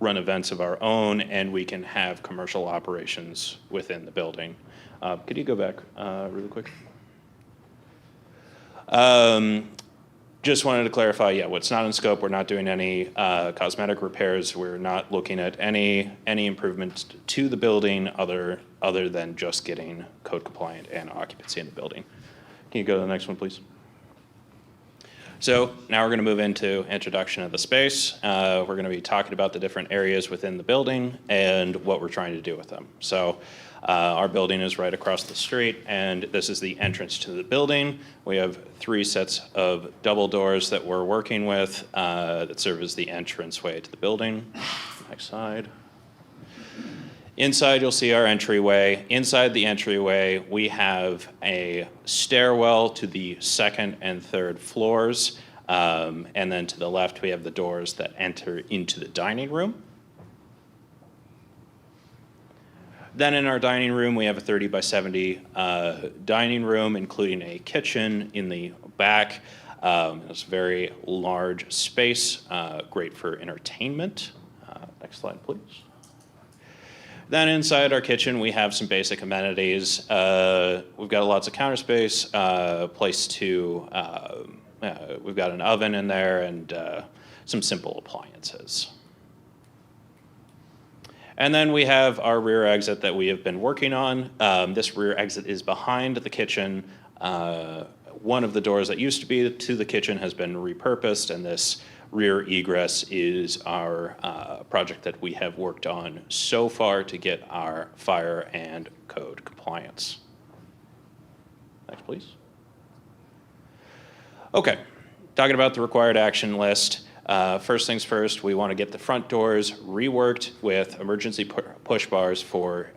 events of our own, and we can have commercial operations within the building. Could you go back really quick? Just wanted to clarify, yeah, what's not in scope, we're not doing any cosmetic repairs. We're not looking at any improvements to the building other than just getting code compliant and occupancy in the building. Can you go to the next one, please? So now we're going to move into introduction of the space. We're going to be talking about the different areas within the building and what we're trying to do with them. So our building is right across the street, and this is the entrance to the building. We have 3 sets of double doors that we're working with that serve as the entranceway to the building. Next slide. Inside, you'll see our entryway. Inside the entryway, we have a stairwell to the 2nd and 3rd floors. And then to the left, we have the doors that enter into the dining room. Then in our dining room, we have a 30 by 70 dining room, including a kitchen in the back. It's a very large space, great for entertainment. Next slide, please. Then inside our kitchen, we have some basic amenities. We've got lots of counter space, place to, we've got an oven in there and some simple appliances. And then we have our rear exit that we have been working on. This rear exit is behind the kitchen. One of the doors that used to be to the kitchen has been repurposed, and this rear egress is our project that we have worked on so far to get our fire and code compliance. Next, please. Okay, talking about the required action list. First things first, we want to get the front doors reworked with emergency push bars for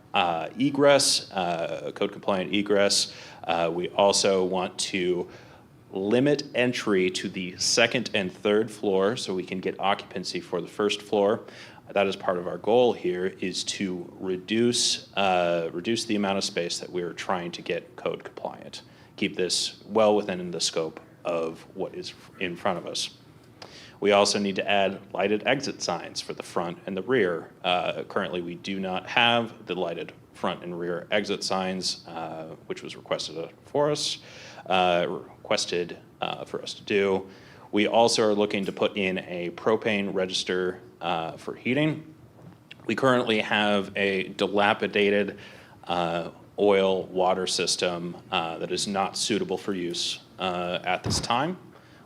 egress, code compliant egress. We also want to limit entry to the 2nd and 3rd floor so we can get occupancy for the 1st floor. That is part of our goal here, is to reduce the amount of space that we're trying to get code compliant. Keep this well within the scope of what is in front of us. We also need to add lighted exit signs for the front and the rear. Currently, we do not have the lighted front and rear exit signs, which was requested for us to do. We also are looking to put in a propane register for heating. We currently have a dilapidated oil water system that is not suitable for use at this time.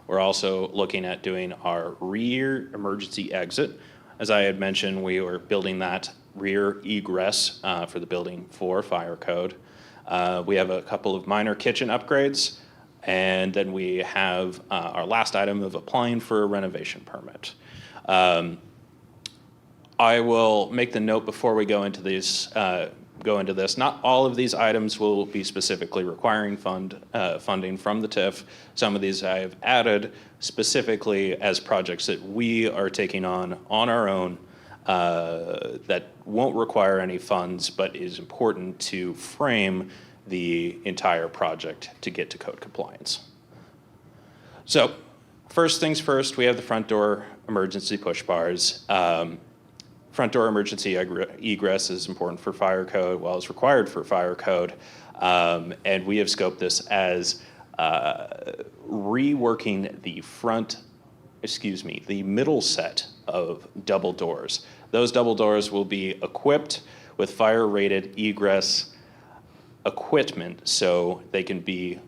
We're also looking at doing our rear emergency exit. As I had mentioned, we were building that rear egress for the building for fire code. We have a couple of minor kitchen upgrades, and then we have our last item of applying for a renovation permit. I will make the note before we go into these. Not all of these items will be specifically requiring funding from the TIF. Some of these I have added specifically as projects that we are taking on our own that won't require any funds, but is important to frame the entire project to get to code compliance. So first things first, we have the front door emergency push bars. Front door emergency egress is important for fire code, well, it's required for fire code. And we have scoped this as reworking the middle set of double doors. Those double doors will be equipped with fire-rated egress equipment, so they can be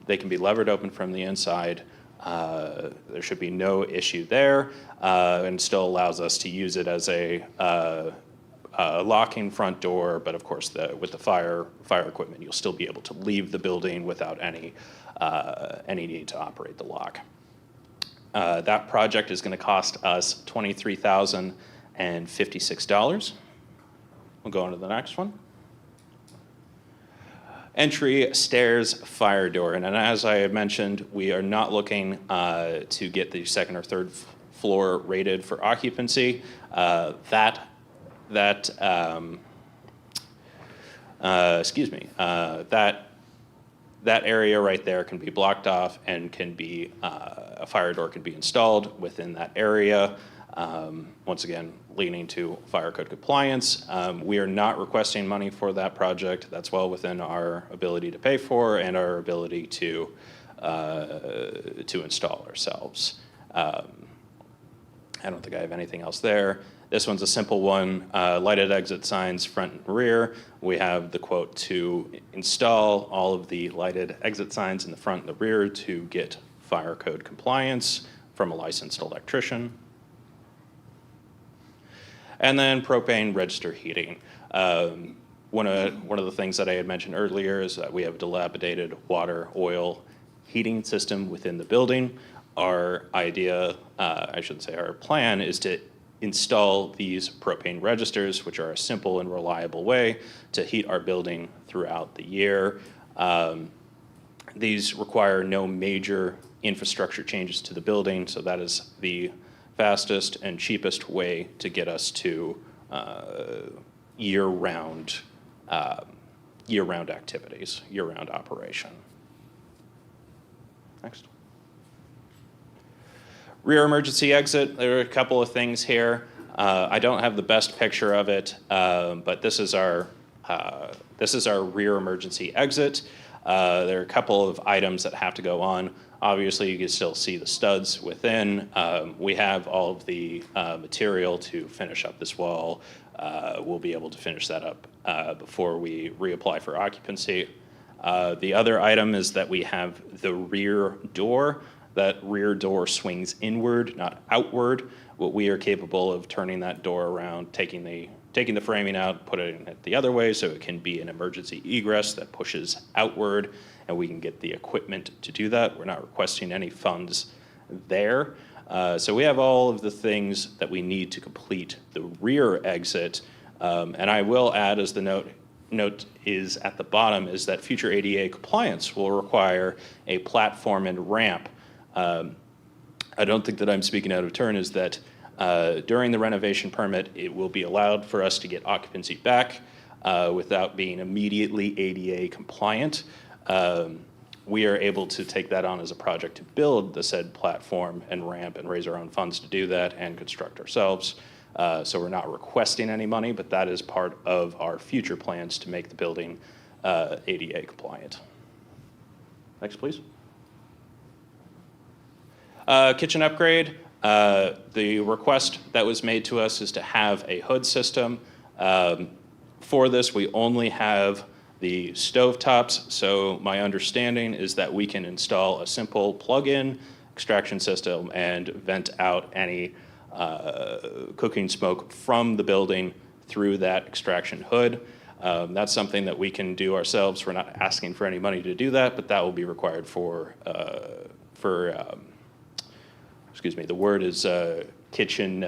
levered open from the inside. There should be no issue there, and still allows us to use it as a locking front door. But of course, with the fire equipment, you'll still be able to leave the building without any need to operate the lock. That project is going to cost us $23,056. We'll go on to the next one. Entry, stairs, fire door. And as I had mentioned, we are not looking to get the 2nd or 3rd floor rated for that area right there can be blocked off and can be, a fire door can be installed within that area. Once again, leaning to fire code compliance. We are not requesting money for that project. That's well within our ability to pay for and our ability to install ourselves. I don't think I have anything else there. This one's a simple one, lighted exit signs front and rear. We have the quote to install all of the lighted exit signs in the front and the rear to get fire code compliance from a licensed electrician. And then propane register heating. One of the things that I had mentioned earlier is that we have a dilapidated water, oil heating system within the building. Our idea, I shouldn't say our plan, is to install these propane registers, which are a simple and reliable way to heat our building throughout the year. These require no major infrastructure changes to the building, so that is the fastest and cheapest way to get us to year-round activities, year-round operation. Next. Rear emergency exit, there are a couple of things here. I don't have the best picture of it, but this is our rear emergency exit. There are a couple of items that have to go on. Obviously, you can still see the studs within. We have all of the material to finish up this wall. We'll be able to finish that up before we reapply for occupancy. The other item is that we have the rear door. That rear door swings inward, not outward. What we are capable of turning that door around, taking the framing out, putting it the other way so it can be an emergency egress that pushes outward, and we can get the equipment to do that. We're not requesting any funds there. So we have all of the things that we need to complete the rear exit. And I will add, as the note is at the bottom, is that future ADA compliance will require a platform and ramp. I don't think that I'm speaking out of turn, is that during the renovation permit, it will be allowed for us to get occupancy back without being immediately ADA compliant. We are able to take that on as a project to build the said platform and ramp and raise our own funds to do that and construct ourselves. So we're not requesting any money, but that is part of our future plans to make the building ADA compliant. Next, please. Kitchen upgrade. The request that was made to us is to have a hood system. For this, we only have the stovetops, so my understanding is that we can install a simple plug-in extraction system and vent out any cooking smoke from the building through that extraction hood. That's something that we can do ourselves. We're not asking for any money to do that, but that will be required for excuse me, the word is kitchen,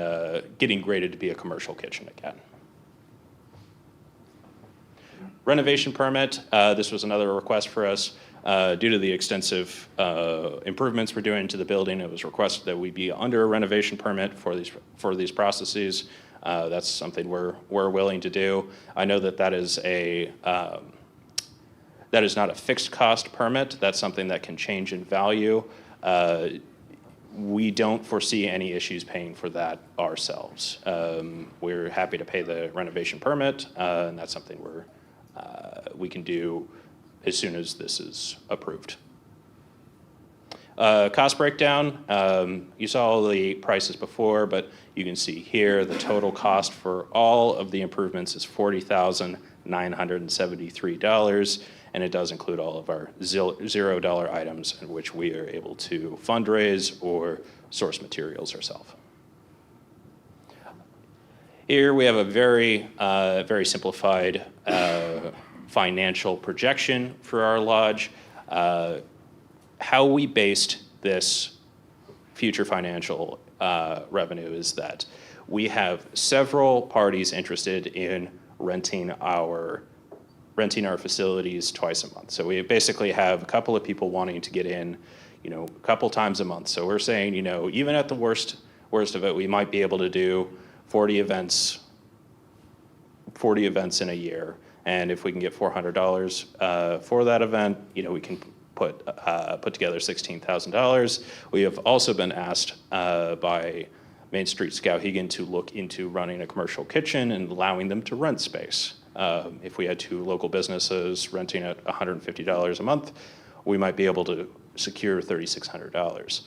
getting graded to be a commercial kitchen again. Renovation permit, this was another request for us. Due to the extensive improvements we're doing to the building, it was requested that we be under a renovation permit for these processes. That's something we're willing to do. I know that is not a fixed cost permit. That's something that can change in value. We don't foresee any issues paying for that ourselves. We're happy to pay the renovation permit, and that's something we can do as soon as this is approved. Cost breakdown, you saw all the prices before, but you can see here the total cost for all of the improvements is $40,973, and it does include all of our $0 items in which we are able to fundraise or source materials ourselves. Here we have a very simplified financial projection for our lodge. How we based this future financial revenue is that we have several parties interested in renting our facilities twice a month. So we basically have a couple of people wanting to get in, a couple times a month. So we're saying, even at the worst of it, we might be able to do 40 events in a year And if we can get $400 for that event, we can put together $16,000. We have also been asked by Main Street Skowhegan to look into running a commercial kitchen and allowing them to rent space. If we had 2 local businesses renting at $150 a month, we might be able to secure $3,600.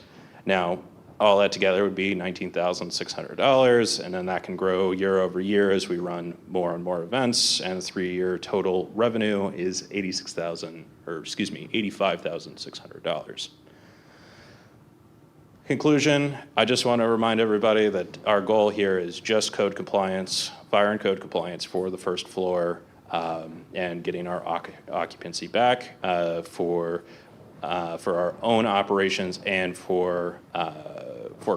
Now, all that together would be $19,600, and then that can grow year over year as we run more and more events, and the 3-year total revenue is $85,600. Conclusion, I just want to remind everybody that our goal here is just code compliance, fire and code compliance for the first floor, and getting our occupancy back for our own operations and for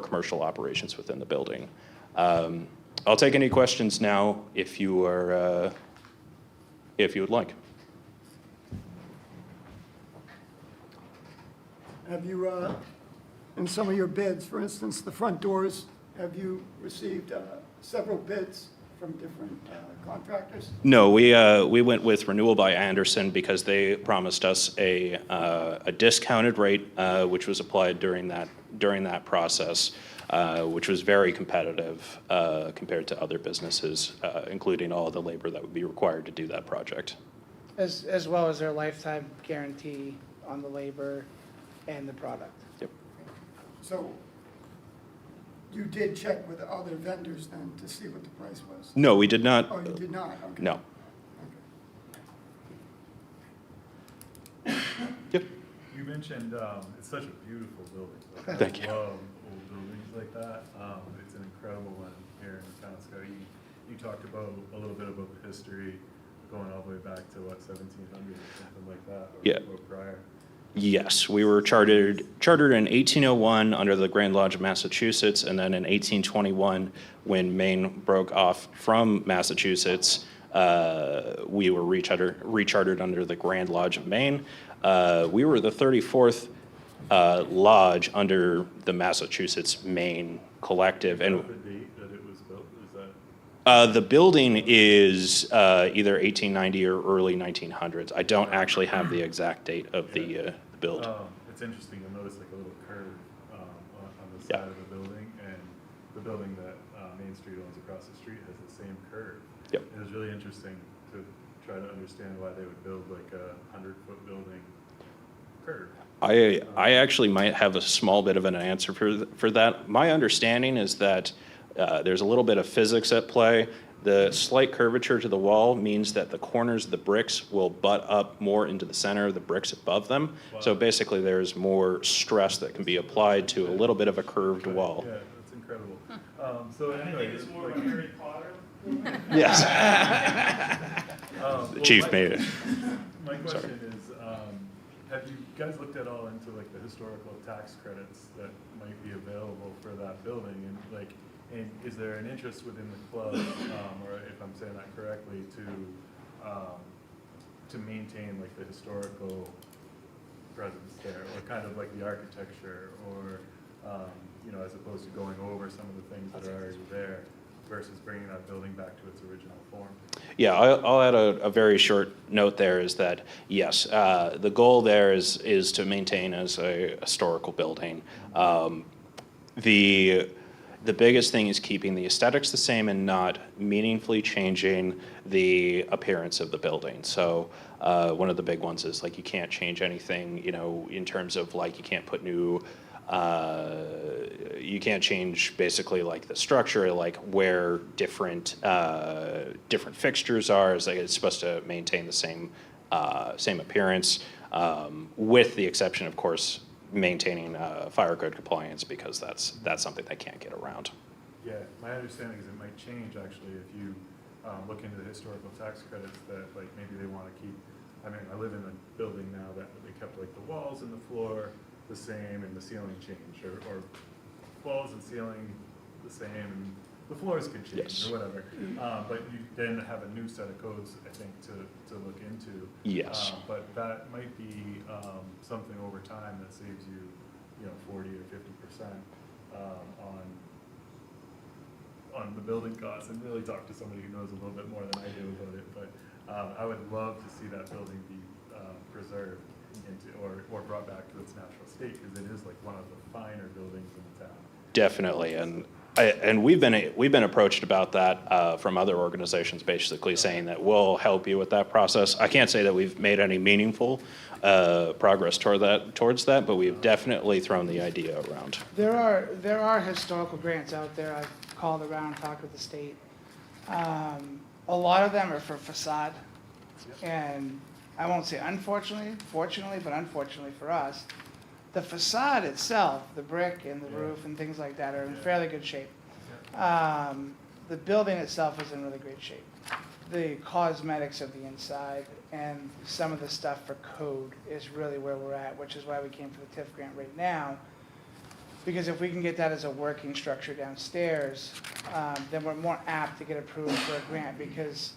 commercial operations within the building. I'll take any questions now if you would like. Have you, in some of your bids, for instance, the front doors, have you received several bids from different contractors? No, we went with Renewal by Anderson because they promised us a discounted rate, which was applied during that process, which was very competitive compared to other businesses, including all of the labor that would be required to do that project. As well as their lifetime guarantee on the labor and the product. Yep. So you did check with other vendors then to see what the price was? No, we did not. Oh, you did not? Okay. No. Yep. You mentioned it's such a beautiful building. Like, Thank you. I love old buildings like that. It's an incredible one here in the town of Scott. You talked about a little bit about the history going all the way back to what, 1700 or something like that, or prior. Yes, we were chartered in 1801 under the Grand Lodge of Massachusetts, and then in 1821, when Maine broke off from Massachusetts, we were rechartered under the Grand Lodge of Maine. We were the 34th lodge under the Massachusetts Maine Collective, and The date that it was built, is that? the building is either 1890 or early 1900s. I don't actually have the exact date of the build. It's interesting, you'll notice like a little curve on the side of the building, and the building that Main Street owns across the street has the same curve. Yep. It was really interesting to try to understand why they would build like a 100-foot building curve. I actually might have a small bit of an answer for that. My understanding is that there's a little bit of physics at play. The slight curvature to the wall means that the corners of the bricks will butt up more into the center of the bricks above them. Wow. So basically, there's more stress that can be applied to a little bit of a curved wall. Yeah, that's incredible. So anyway, it's more like Harry Potter. Yes. Well, The chief made it. My question is, have you guys looked at all into like the historical tax credits that might be available for that building? And is there an interest within the club, or if I'm saying that correctly, to maintain like the historical presence there, or kind of like the architecture, or as opposed to going over some of the things that are already there versus bringing that building back to its original form? Yeah, I'll add a very short note there is that, yes, the goal there is to maintain as a historical building. The biggest thing is keeping the aesthetics the same and not meaningfully changing the appearance of the building. So one of the big ones is like you can't change anything, in terms of like you can't put new, you can't change basically like the structure, like where different fixtures are. It's supposed to maintain the same appearance, with the exception, of course, maintaining fire code compliance, because that's something they can't get around. Yeah, my understanding is it might change actually if you look into the historical tax credits that like maybe they want to keep. I mean, I live in a building now that they kept like the walls and the floor the same and the ceiling changed, or walls and ceiling the same and the floors could change. Yes. Or whatever. But you then have a new set of codes, I think, to look into. Yes. But that might be something over time that saves you, 40 or 50% on the building costs. And really talk to somebody who knows a little bit more than I do about it. But I would love to see that building be preserved or brought back to its natural state, because it is like one of the finer buildings in the town. Definitely, and we've been approached about that from other organizations, basically saying that we'll help you with that process. I can't say that we've made any meaningful progress towards that, but we've definitely thrown the idea around. There are historical grants out there. I've called around, talked with the state. A lot of them are for facade, and I won't say fortunately, but unfortunately for us, the facade itself, the brick and the roof and things like that are in fairly good shape. The building itself is in really great shape. The cosmetics of the inside and some of the stuff for code is really where we're at, which is why we came for the TIF grant right now. Because if we can get that as a working structure downstairs, then we're more apt to get approved for a grant. Because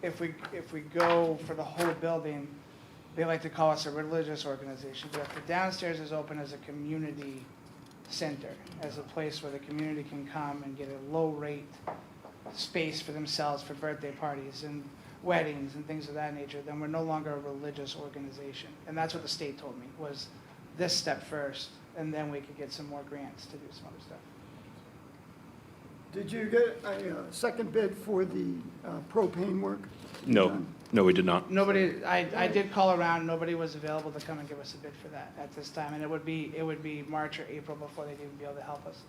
if we go for the whole building, they like to call us a religious organization. But if the downstairs is open as a community center, as a place where the community can come and get a low rate space for themselves for birthday parties and weddings and things of that nature, then we're no longer a religious organization. And that's what the state told me, was this step first, and then we could get some more grants to do some other stuff. Did you get a second bid for the propane work? No, we did not. Nobody, I did call around, nobody was available to come and give us a bid for that at this time, and it would be March or April before they'd even be able to help us.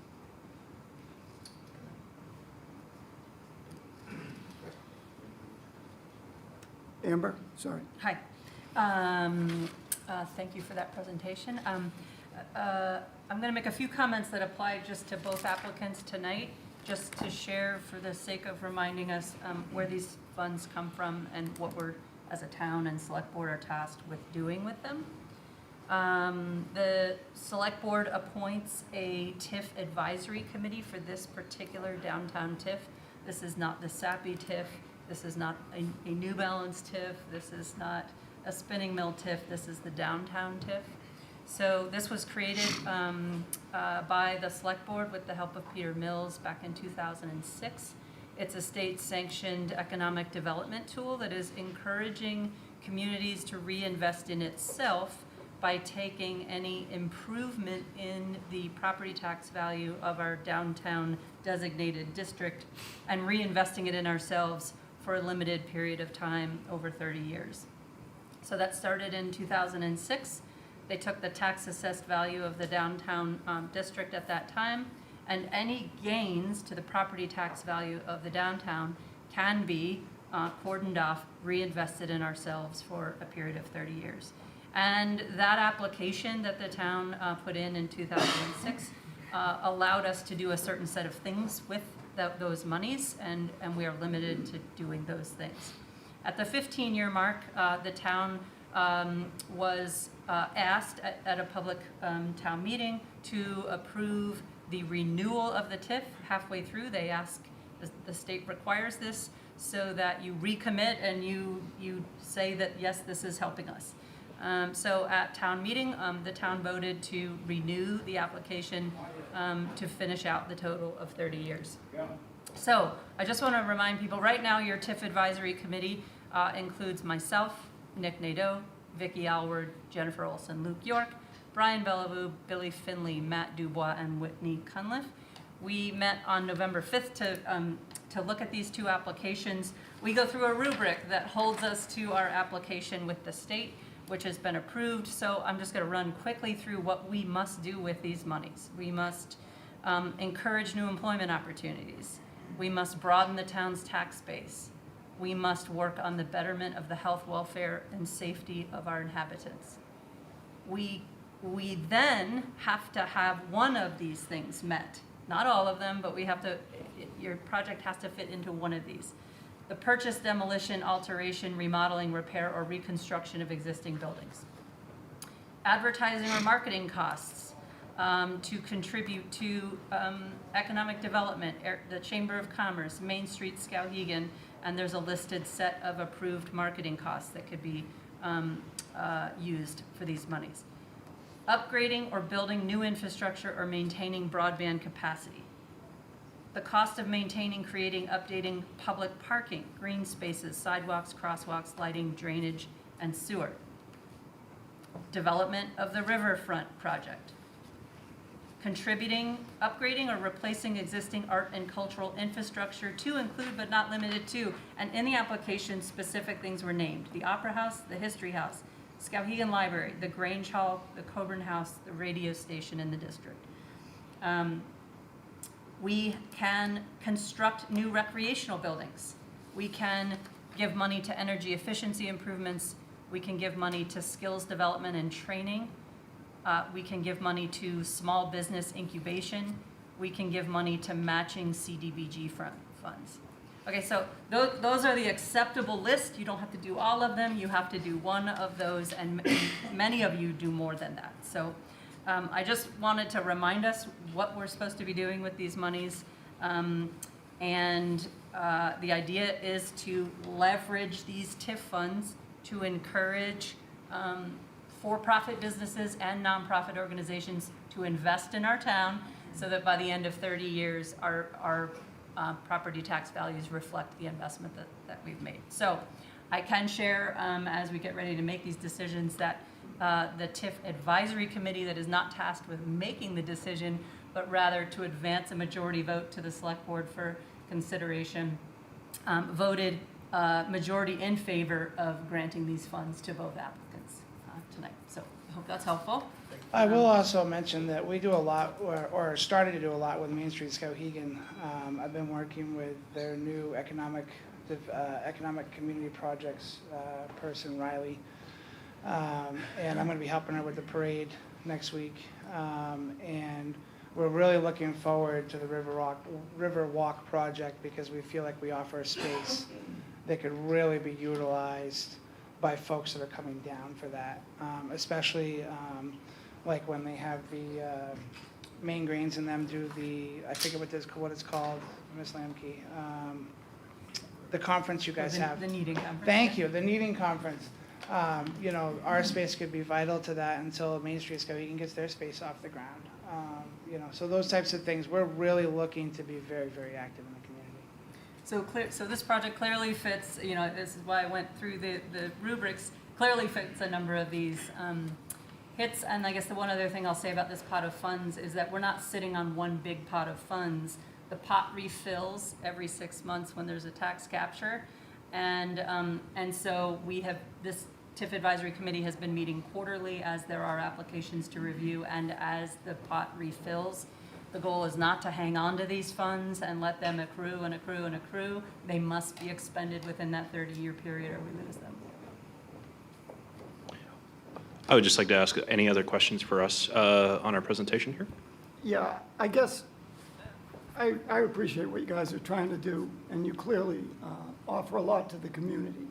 Amber, sorry. Hi. Thank you for that presentation. I'm going to make a few comments that apply just to both applicants tonight, just to share for the sake of reminding us where these funds come from and what we're, as a town and select board, are tasked with doing with them. The select board appoints a TIF advisory committee for this particular downtown TIF. This is not the SAPI TIF. This is not a New Balance TIF. This is not a spinning mill TIF. This is the downtown TIF. So this was created by the select board with the help of Peter Mills back in 2006. It's a state-sanctioned economic development tool that is encouraging communities to reinvest in itself by taking any improvement in the property tax value of our downtown designated district and reinvesting it in ourselves for a limited period of time over 30 years. So that started in 2006. They took the tax assessed value of the downtown district at that time, and any gains to the property tax value of the downtown can be cordoned off, reinvested in ourselves for a period of 30 years. And that application that the town put in 2006 allowed us to do a certain set of things with those monies, and we are limited to doing those things. At the 15-year mark, the town was asked at a public town meeting to approve the renewal of the TIF. Halfway through, they ask, the state requires this, so that you recommit and you say that, yes, this is helping us. So at town meeting, the town voted to renew the application to finish out the total of 30 years. So I just want to remind people, right now your TIF advisory committee includes myself, Nick Nadeau, Vicki Alward, Jennifer Olson, Luke York, Brian Bellevue, Billy Finley, Matt Dubois, and Whitney Cunliffe. We met on November 5th to look at these two applications. We go through a rubric that holds us to our application with the state, which has been approved. So I'm just going to run quickly through what we must do with these monies. We must encourage new employment opportunities. We must broaden the town's tax base. We must work on the betterment of the health, welfare, and safety of our inhabitants. We then have to have one of these things met. Not all of them, but we have to, your project has to fit into one of these. The purchase, demolition, alteration, remodeling, repair, or reconstruction of existing buildings. Advertising or marketing costs to contribute to economic development, the Chamber of Commerce, Main Street, Skowhegan, and there's a listed set of approved marketing costs that could be used for these monies. Upgrading or building new infrastructure or maintaining broadband capacity. the cost of maintaining, creating, updating public parking, green spaces, sidewalks, crosswalks, lighting, drainage, and sewer. Development of the riverfront project. Contributing, upgrading, or replacing existing art and cultural infrastructure to include but not limited to, and in the application, specific things were named: the Opera House, the History House, Skowhegan Library, the Grange Hall, the Coburn House, the radio station in the district. We can construct new recreational buildings. We can give money to energy efficiency improvements. We can give money to skills development and training. We can give money to small business incubation. We can give money to matching CDBG funds. Okay, so those are the acceptable list. You don't have to do all of them. You have to do one of those, and many of you do more than that. So I just wanted to remind us what we're supposed to be doing with these monies. The idea is to leverage these TIF funds to encourage for-profit businesses and nonprofit organizations to invest in our town, so that by the end of 30 years, our property tax values reflect the investment that we've made. So I can share, as we get ready to make these decisions, that the TIF advisory committee, that is not tasked with making the decision, but rather to advance a majority vote to the select board for consideration, voted majority in favor of granting these funds to both applicants tonight. So I hope that's helpful. I will also mention that we do a lot, or started to do a lot with Main Street Skowhegan. I've been working with their new economic community projects person, Riley. And I'm going to be helping her with the parade next week. And we're really looking forward to the River Walk project, because we feel like we offer a space that could really be utilized by folks that are coming down for that, especially like when they have the Main Greens and them do I forget what it's called, Ms. Lamke, the conference you guys have. The Needing Conference. Thank you, the Needing Conference. Our space could be vital to that until Main Street Skowhegan gets their space off the ground. So those types of things, we're really looking to be very, very active in the community. So this project clearly fits, this is why I went through the rubrics, clearly fits a number of these hits. And I guess the one other thing I'll say about this pot of funds is that we're not sitting on one big pot of funds. The pot refills every 6 months when there's a tax capture. And so this TIF advisory committee has been meeting quarterly as there are applications to review, and as the pot refills. The goal is not to hang on to these funds and let them accrue and accrue and accrue. They must be expended within that 30-year period, or we lose them. I would just like to ask any other questions for us on our presentation here. Yeah, I guess I appreciate what you guys are trying to do, and you clearly offer a lot to the community.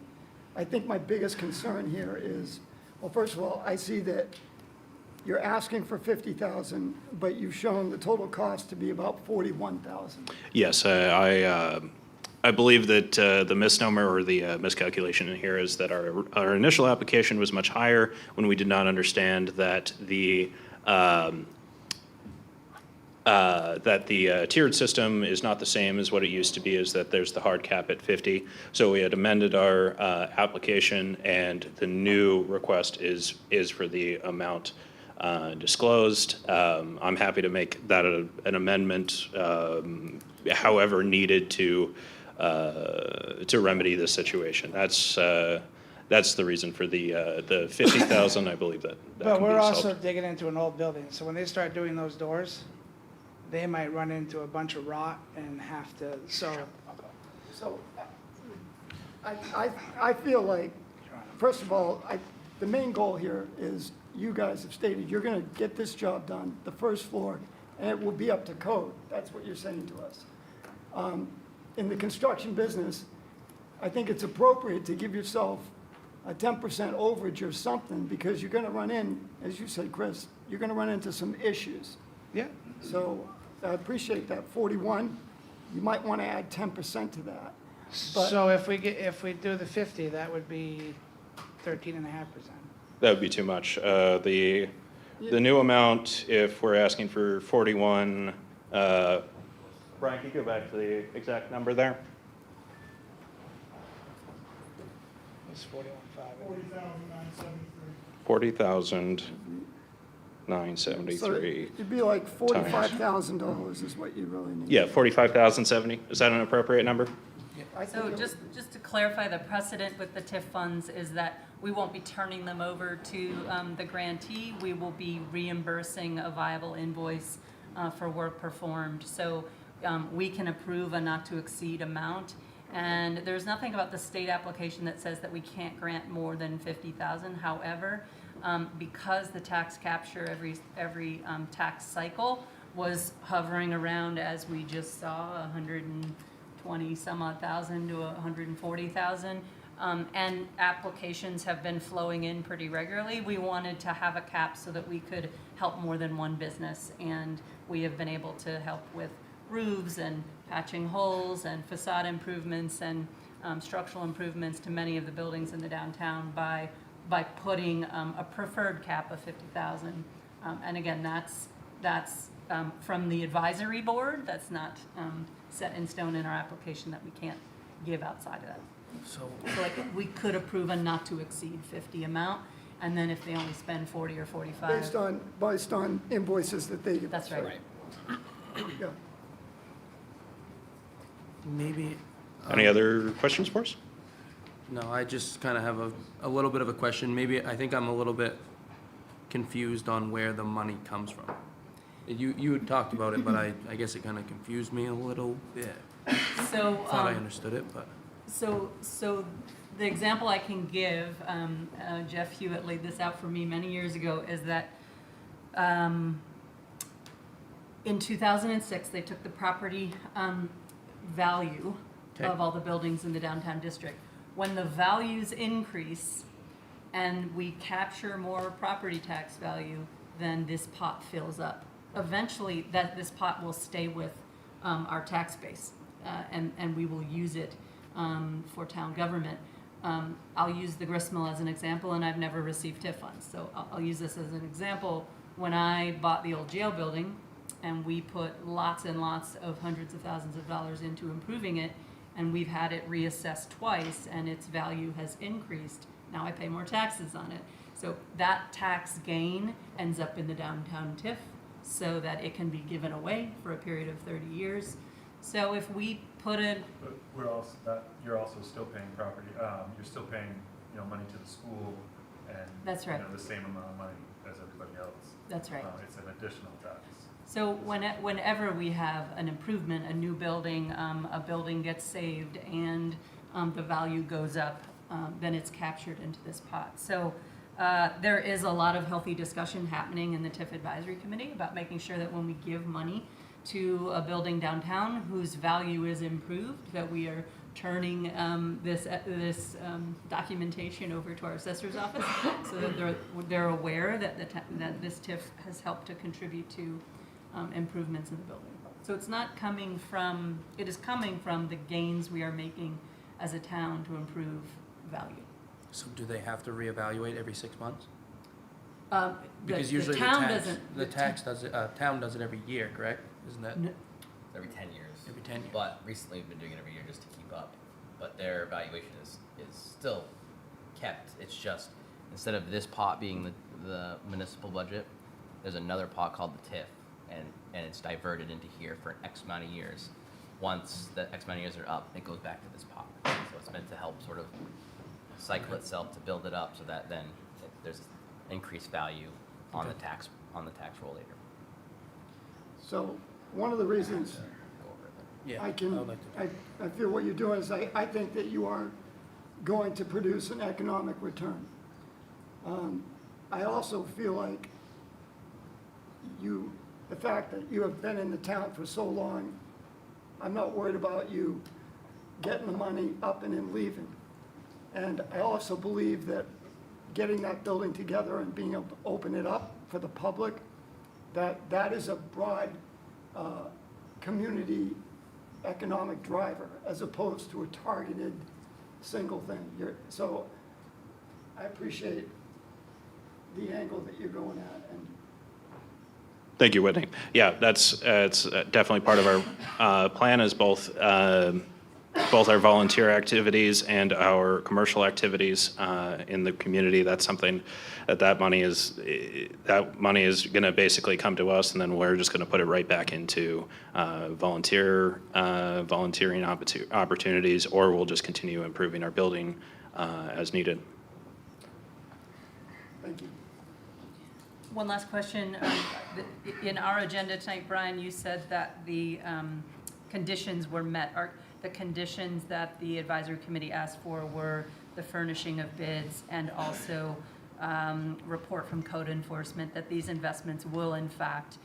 I think my biggest concern here is, well, first of all, I see that you're asking for $50,000, but you've shown the total cost to be about $41,000. Yes, I believe that the misnomer or the miscalculation in here is that our initial application was much higher when we did not understand that the tiered system is not the same as what it used to be, is that there's the hard cap at 50. So we had amended our application, and the new request is for the amount disclosed. I'm happy to make that an amendment, however needed to remedy this situation. That's the reason for the 50,000. I believe that But can be we're also solved. digging into an old building, so when they start doing those doors, they might run into a bunch of rot and have to, So I feel like, first of all, the main goal here is, you guys have stated you're going to get this job done, the first floor, and it will be up to code. That's what you're saying to us. In the construction business, I think it's appropriate to give yourself a 10% overage or something, because you're going to run in, as you said, Chris, you're going to run into some issues. yeah. So I appreciate that 41. You might want to add 10% to that. But- So if we do the 50, that would be 13.5%. That would be too much. The new amount, if we're asking for 41, Brian, can you go back to the exact number there? It's 41.5. 40,973. It'd be like $45,000 is what you really need. Yeah, 45,070. Is that an appropriate number? I So think it- just to clarify, the precedent with the TIF funds is that we won't be turning them over to the grantee. We will be reimbursing a viable invoice for work performed. So we can approve a not-to-exceed amount. And there's nothing about the state application that says that we can't grant more than 50,000. However, because the tax capture every tax cycle was hovering around, as we just saw, 120 some odd thousand to 140,000, and applications have been flowing in pretty regularly, we wanted to have a cap so that we could help more than one business. And we have been able to help with roofs and patching holes and facade improvements and structural improvements to many of the buildings in the downtown by putting a preferred cap of 50,000. And again, that's from the advisory board. That's not set in stone in our application that we can't give outside of that. So, So like, we could approve a not to exceed 50 amount, and then if they only spend 40 or 45. Based on invoices that they give. That's us. right. Yeah. maybe, Any other questions for us? no, I just kind of have a little bit of a question. Maybe, I think I'm a little bit confused on where the money comes from. You had talked about it, but I guess it kind of confused me a little bit. So, Thought I understood it, but. So the example I can give, Jeff Hewitt laid this out for me many years ago, is that in 2006, they took the property value Okay. of all the buildings in the downtown district. When the values increase and we capture more property tax value, then this pot fills up. Eventually, this pot will stay with our tax base, and we will use it for town government. I'll use the gristmill as an example, and I've never received TIF funds, so I'll use this as an example. When I bought the old jail building, and we put lots and lots of hundreds of thousands of dollars into improving it, and we've had it reassessed twice, and its value has increased, now I pay more taxes on it. So that tax gain ends up in the downtown TIF, so that it can be given away for a period of 30 years. So if we put in, But you're also still paying property, you're still paying, money to the school and. That's right. The same amount of money as everybody else. that's right. It's an additional tax. So whenever we have an improvement, a new building, a building gets saved and the value goes up, then it's captured into this pot. So there is a lot of healthy discussion happening in the TIF Advisory Committee about making sure that when we give money to a building downtown whose value is improved, that we are turning this documentation over to our assessor's office so that they're aware that that this TIF has helped to contribute to improvements in the building. So it's not coming from, it is coming from the gains we are making as a town to improve value. So do they have to reevaluate every 6 months? The Because usually town the tax, doesn't- the tax does it, town does it every year, correct? Isn't that No. Every 10 years. every 10 years? But recently we've been doing it every year just to keep up. But their evaluation is still kept. It's just, instead of this pot being the municipal budget, there's another pot called the TIF, and it's diverted into here for an X amount of years. Once the X amount of years are up, it goes back to this pot. So it's meant to help sort of cycle itself to build it up so that then there's increased value on the tax roll later. So one of the reasons Go over it then. Yeah, I can, would like to. I feel what you're doing is I think that you are going to produce an economic return. I also feel like the fact that you have been in the town for so long, I'm not worried about you getting the money up and then leaving. And I also believe that getting that building together and being able to open it up for the public, that is a broad community economic driver as opposed to a targeted single thing. So I appreciate the angle that you're going at, and Thank you, Whitney. Yeah, it's definitely part of our plan is both our volunteer activities and our commercial activities in the community. That's something that money is going to basically come to us, and then we're just going to put it right back into volunteering opportunities, or we'll just continue improving our building as needed. Thank you. One last question. In our agenda tonight, Brian, you said that the conditions were met. Are the conditions that the advisory committee asked for were the furnishing of bids and also report from code enforcement that these investments will in fact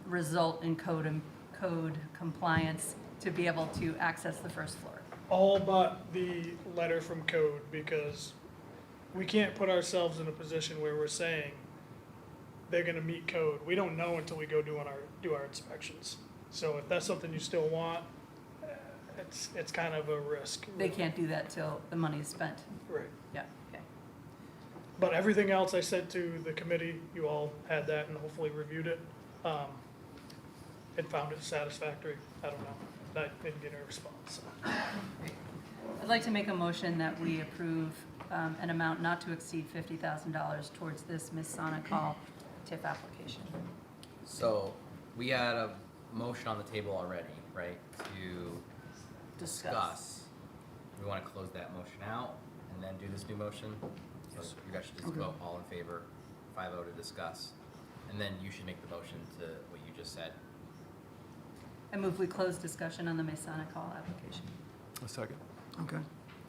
result in code compliance to be able to access the first floor? All but the letter from code, because we can't put ourselves in a position where we're saying they're gonna meet code. We don't know until we go do our inspections. So if that's something you still want, it's kind of a risk. They can't do that till the money is spent. Right. Yeah, okay. But everything else I sent to the committee, you all had that and hopefully reviewed it, and found it satisfactory. I don't know. I didn't get a response. Great. I'd like to make a motion that we approve an amount not to exceed $50,000 towards this Masonic Hall TIF application. So we had a motion on the table already, right, to discuss. We want to close that motion out and then do this new motion? So you guys should just vote all in favor, 5-0 to discuss. And then you should make the motion to what you just said. I move we close discussion on the Masonic Hall application. A second. Okay.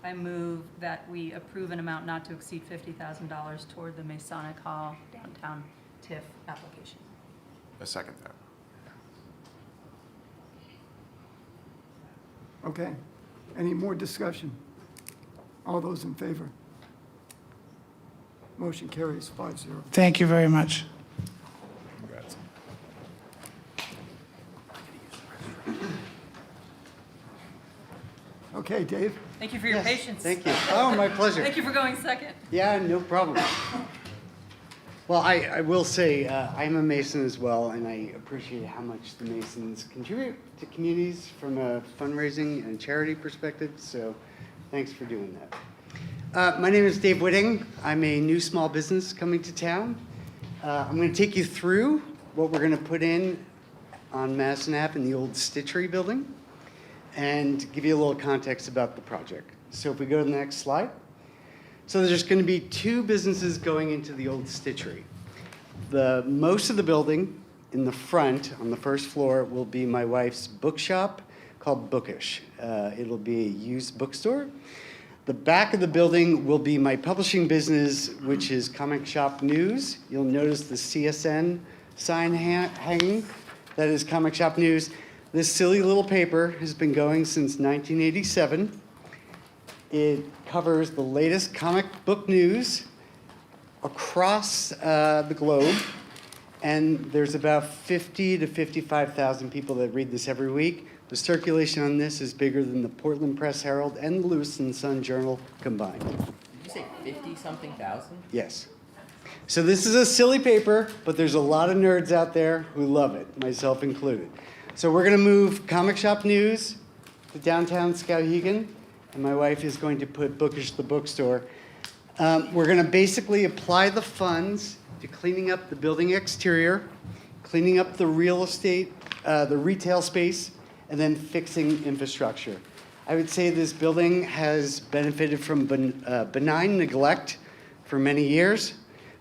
I move that we approve an amount not to exceed $50,000 toward the Masonic Hall downtown TIF application. A second that. Okay. Any more discussion? All those in favor? Motion carries 5-0. Thank you very much. Congrats. Okay, Dave? Thank you for your patience. Thank you. Oh, my pleasure. Thank you for going second. Yeah, no problem. Well, I will say, I'm a Mason as well, and I appreciate how much the Masons contribute to communities from a fundraising and charity perspective, so thanks for doing that. My name is Dave Whitting. I'm a new small business coming to town. I'm going to take you through what we're going to put in on Madison Ave in the old Stitchery building and give you a little context about the project. So if we go to the next slide. So there's going to be 2 businesses going into the old Stitchery. Most of the building in the front, on the first floor, will be my wife's bookshop called Bookish. It'll be a used bookstore. The back of the building will be my publishing business, which is Comic Shop News. You'll notice the CSN sign hanging. That is Comic Shop News. This silly little paper has been going since 1987. It covers the latest comic book news across the globe, and there's about 50 to 55,000 people that read this every week. The circulation on this is bigger than the Portland Press Herald and the Lewiston Sun Journal combined. Did you say 50-something thousand? Yes. So this is a silly paper, but there's a lot of nerds out there who love it, myself included. So we're going to move Comic Shop News to downtown Skowhegan, and my wife is going to put Bookish the bookstore. We're going to basically apply the funds to cleaning up the building exterior, cleaning up the real estate, the retail space, and then fixing infrastructure. I would say this building has benefited from benign neglect for many years.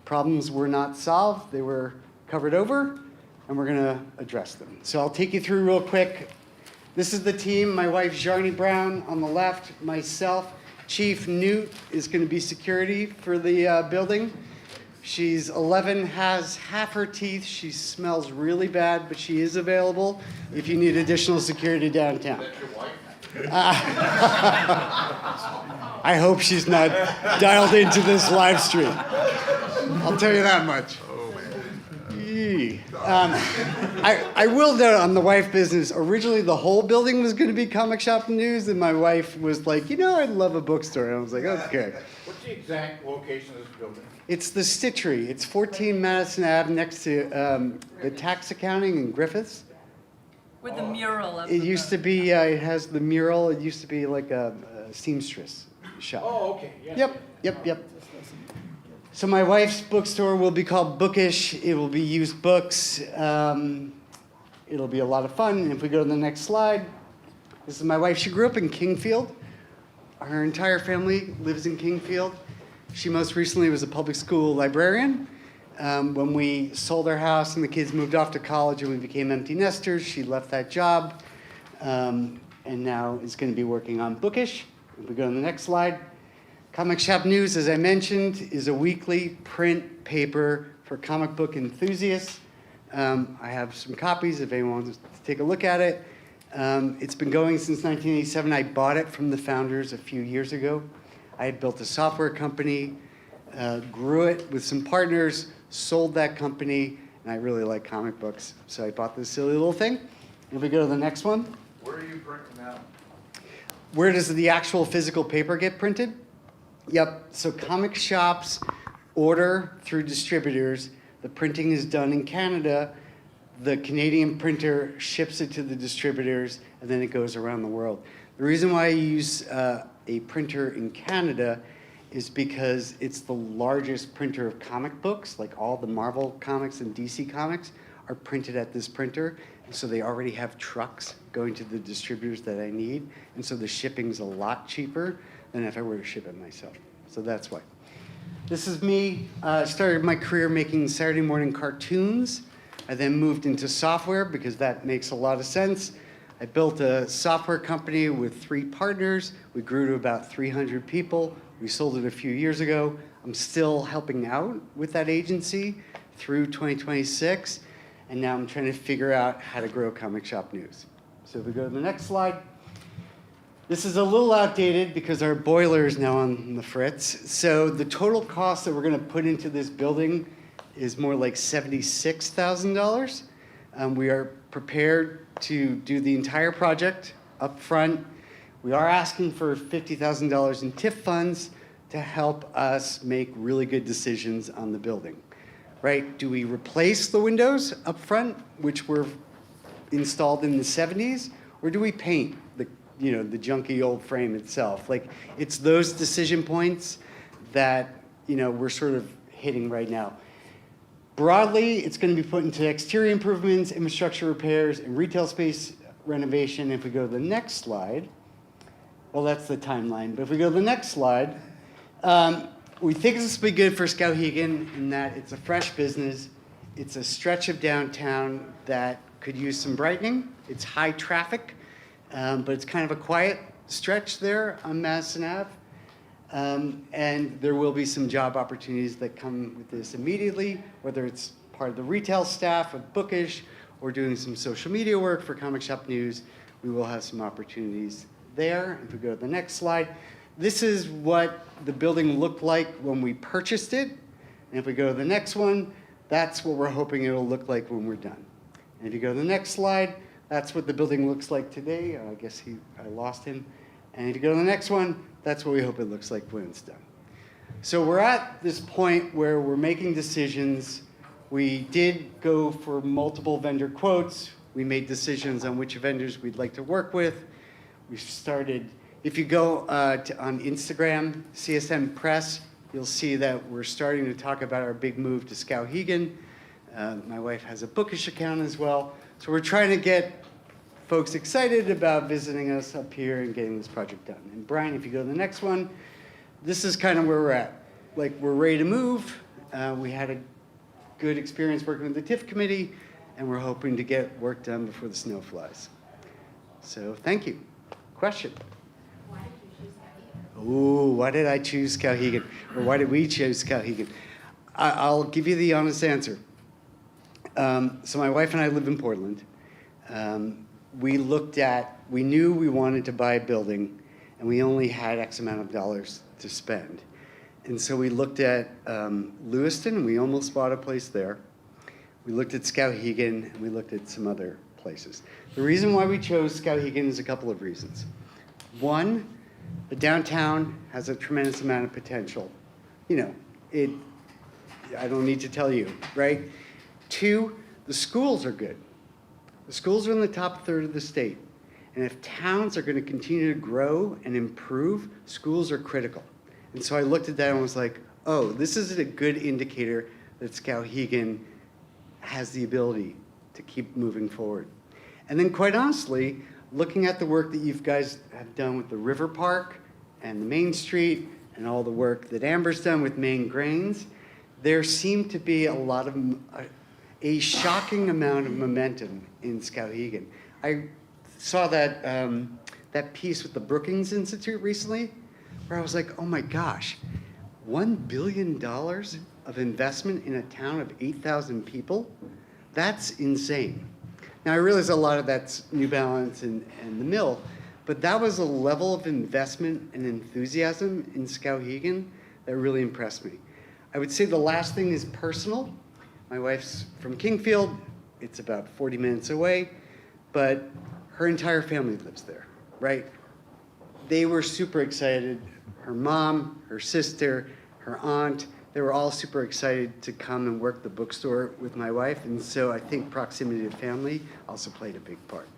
Problems were not solved, they were covered over, and we're going to address them. So I'll take you through real quick. This is the team. My wife, Jarni Brown, on the left. Myself, Chief Newt, is going to be security for the building. She's 11, has half her teeth. She smells really bad, but she is available if you need additional security downtown. That's your wife? I hope she's not dialed into this live stream. I'll tell you that much. I will note on the wife business, originally the whole building was going to be Comic Shop News, and my wife was like, I'd love a bookstore. And I was like, okay. What do the exact location of this building? It's the Stitchery. It's 14 Madison Ave next to the tax accounting in Griffiths. With the mural of It the used to boat. be, it has the mural. It used to be like a seamstress shop. Oh, okay, yes. Yep. So my wife's bookstore will be called Bookish. It will be used books. It'll be a lot of fun. And if we go to the next slide, this is my wife. She grew up in Kingfield. Her entire family lives in Kingfield. She most recently was a public school librarian. When we sold our house and the kids moved off to college and we became empty nesters, she left that job and now is going to be working on Bookish. If we go to the next slide, Comic Shop News, as I mentioned, is a weekly print paper for comic book enthusiasts. I have some copies if anyone wants to take a look at it. It's been going since 1987. I bought it from the founders a few years ago. I had built a software company, grew it with some partners, sold that company, and I really like comic books. So I bought this silly little thing. If we go to the next one. Where are you printing out? Where does the actual physical paper get printed? Yep, so comic shops order through distributors. The printing is done in Canada. The Canadian printer ships it to the distributors, and then it goes around the world. The reason why I use a printer in Canada is because it's the largest printer of comic books, like all the Marvel comics and DC comics are printed at this printer. And so they already have trucks going to the distributors that I need. And so the shipping's a lot cheaper than if I were to ship it myself. So that's why. This is me. I started my career making Saturday morning cartoons. I then moved into software because that makes a lot of sense. I built a software company with 3 partners. We grew to about 300 people. We sold it a few years ago. I'm still helping out with that agency through 2026. And now I'm trying to figure out how to grow Comic Shop News. So if we go to the next slide. This is a little outdated because our boiler is now on the fritz. So the total cost that we're going to put into this building is more like $76,000. We are prepared to do the entire project up front. We are asking for $50,000 in TIF funds to help us make really good decisions on the building. Right? Do we replace the windows up front, which were installed in the 70s, or do we paint the junky old frame itself? Like, it's those decision points that, we're sort of hitting right now. Broadly, it's going to be put into exterior improvements, infrastructure repairs, and retail space renovation. If we go to the next slide, well, that's the timeline. But if we go to the next slide, we think this will be good for Skowhegan in that it's a fresh business. It's a stretch of downtown that could use some brightening. It's high traffic, but it's kind of a quiet stretch there on Madison Ave. And there will be some job opportunities that come with this immediately, whether it's part of the retail staff of Bookish or doing some social media work for Comic Shop News. We will have some opportunities there. If we go to the next slide, this is what the building looked like when we purchased it. And if we go to the next one, that's what we're hoping it'll look like when we're done. And if you go to the next slide, that's what the building looks like today. I guess I lost him. And if you go to the next one, that's what we hope it looks like when it's done. So we're at this point where we're making decisions. We did go for multiple vendor quotes. We made decisions on which vendors we'd like to work with. We started, if you go on Instagram, CSM Press, you'll see that we're starting to talk about our big move to Skowhegan. My wife has a Bookish account as well. So we're trying to get folks excited about visiting us up here and getting this project done. And Brian, if you go to the next one, this is kind of where we're at. Like, we're ready to move. We had a good experience working with the TIF committee, and we're hoping to get work done before the snow flies. So thank you. Question? Ooh, why did I choose Skowhegan? Or why did we choose Skowhegan? I'll give you the honest answer. So my wife and I live in Portland. We knew we wanted to buy a building, and we only had X amount of dollars to spend. And so we looked at Lewiston, and we almost bought a place there. We looked at Skowhegan, and we looked at some other places. The reason why we chose Skowhegan is a couple of reasons. One, the downtown has a tremendous amount of potential you know, I don't need to tell you, right? 2, the schools are good. The schools are in the top third of the state. And if towns are going to continue to grow and improve, schools are critical. And so I looked at that and was like, oh, this is a good indicator that Skowhegan has the ability to keep moving forward. And then quite honestly, looking at the work that you guys have done with the River Park and the Main Street and all the work that Amber's done with Maine Grains, there seemed to be a shocking amount of momentum in Skowhegan. I saw that, that piece with the Brookings Institute recently, where I was like, oh my gosh, $1 billion of investment in a town of 8,000 people? That's insane. Now, I realize a lot of that's New Balance and the mill, but that was a level of investment and enthusiasm in Skowhegan that really impressed me. I would say the last thing is personal. My wife's from Kingfield. It's about 40 minutes away, but her entire family lives there, right? They were super excited. Her mom, her sister, her aunt, they were all super excited to come and work the bookstore with my wife, and so I think proximity to family also played a big part.